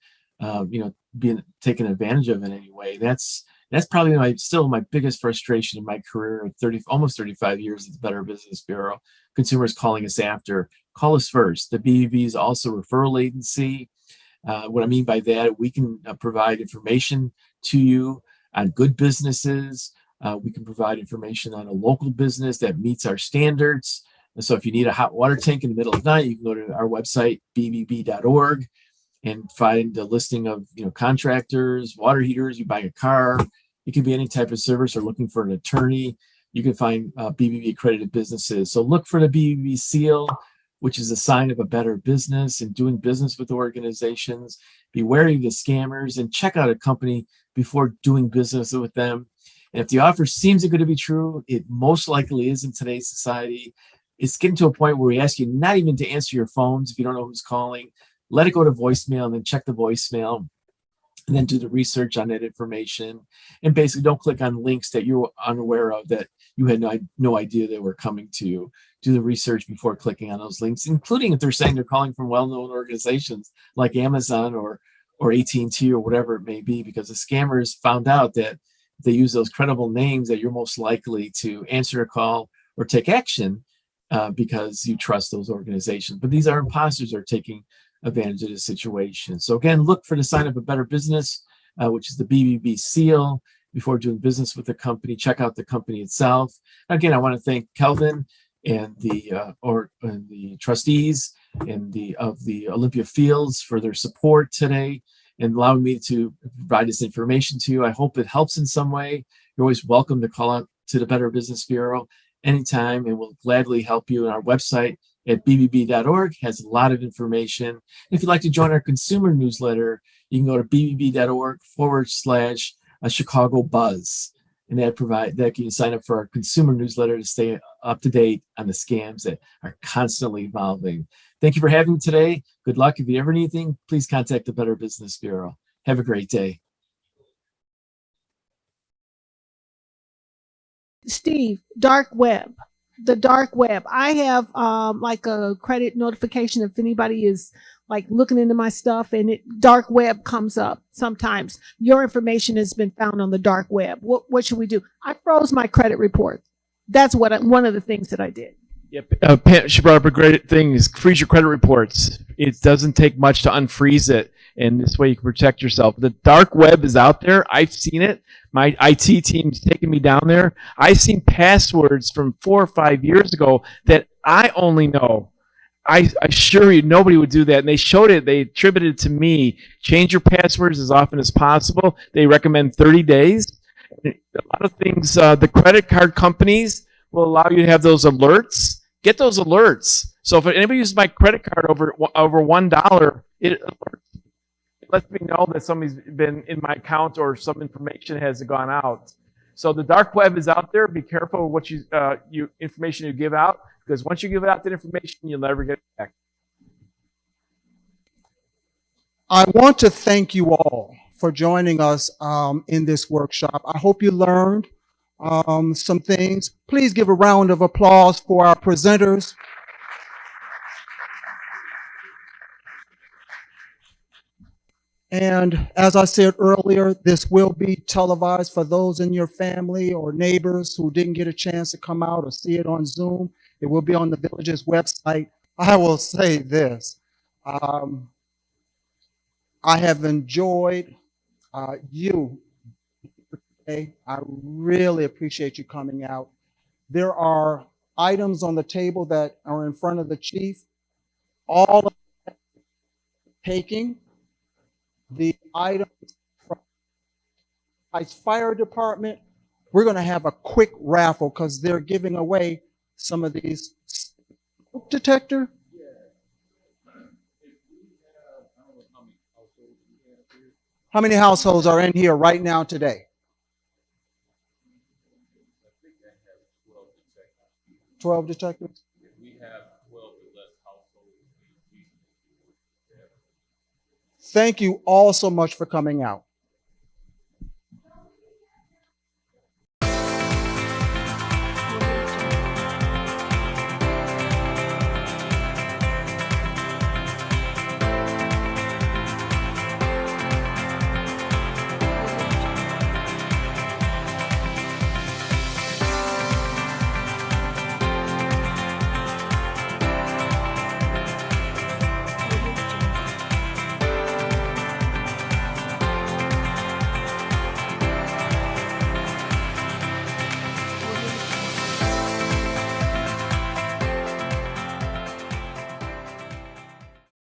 being taken advantage of in any way. That's probably still my biggest frustration in my career of almost 35 years at the Better Business Bureau. Consumers calling us after. Call us first. The BBB is also a referral agency. What I mean by that, we can provide information to you on good businesses, We can provide information on a local business that meets our standards. And so if you need a hot water tank in the middle of the night, you can go to our website, bbb.org, and find a listing of contractors, water heaters. You buy a car, it can be any type of service, or looking for an attorney. You can find BBB accredited businesses. So look for the BBB seal, which is a sign of a better business, and doing business with organizations. Be wary of the scammers and check out a company before doing business with them. And if the offer seems good to be true, it most likely is in today's society. It's getting to a point where we ask you not even to answer your phones if you don't know who's calling. Let it go to voicemail, and then check the voicemail, and then do the research on that information. And basically don't click on links that you're unaware of, that you had no idea they were coming to you. Do the research before clicking on those links, including if they're saying they're calling from well-known organizations like Amazon or AT&T or whatever it may be, because the scammers found out that if they use those credible names, that you're most likely to answer a call or take action because you trust those organizations. But these are imposters who are taking advantage of the situation. So again, look for the sign of a better business, which is the BBB seal, before doing business with the company. Check out the company itself. Again, I want to thank Kelvin and the trustees and of the Olympia Fields for their support today and allowing me to provide this information to you. I hope it helps in some way. You're always welcome to call out to the Better Business Bureau anytime, and we'll gladly help you. On our website at bbb.org has a lot of information. If you'd like to join our consumer newsletter, you can go to bbb.org/Chicago Buzz. And that can sign up for our consumer newsletter to stay up to date on the scams that are constantly evolving. Thank you for having me today. Good luck. If you ever need anything, please contact the Better Business Bureau. Have a great day. Steve, dark web. The dark web. I have like a credit notification if anybody is like looking into my stuff, and dark web comes up sometimes. Your information has been found on the dark web. What should we do? I froze my credit report. That's one of the things that I did. Yep. Pam, she brought up a great thing: is freeze your credit reports. It doesn't take much to unfreeze it, and this way you can protect yourself. The dark web is out there. I've seen it. My IT team's taken me down there. I've seen passwords from 4 or 5 years ago that I only know. I assure you nobody would do that. And they showed it. They attributed it to me. Change your passwords as often as possible. They recommend 30 days. A lot of things, the credit card companies will allow you to have those alerts. Get those alerts. So if anybody uses my credit card over $1, it lets me know that somebody's been in my account or some information has gone out. So the dark web is out there. Be careful what information you give out, because once you give out that information, you'll never get it back. I want to thank you all for joining us in this workshop. I hope you learned some things. Please give a round of applause for our presenters. And as I said earlier, this will be televised for those in your family or neighbors who didn't get a chance to come out or see it on Zoom. It will be on the village's website. I will say this. I have enjoyed you today. I really appreciate you coming out. There are items on the table that are in front of the chief. All of them taking the items from the fire department. We're going to have a quick raffle because they're giving away some of these smoke detector. How many households are in here right now today? 12 detectives? We have 12 or less households. Thank you all so much for coming out.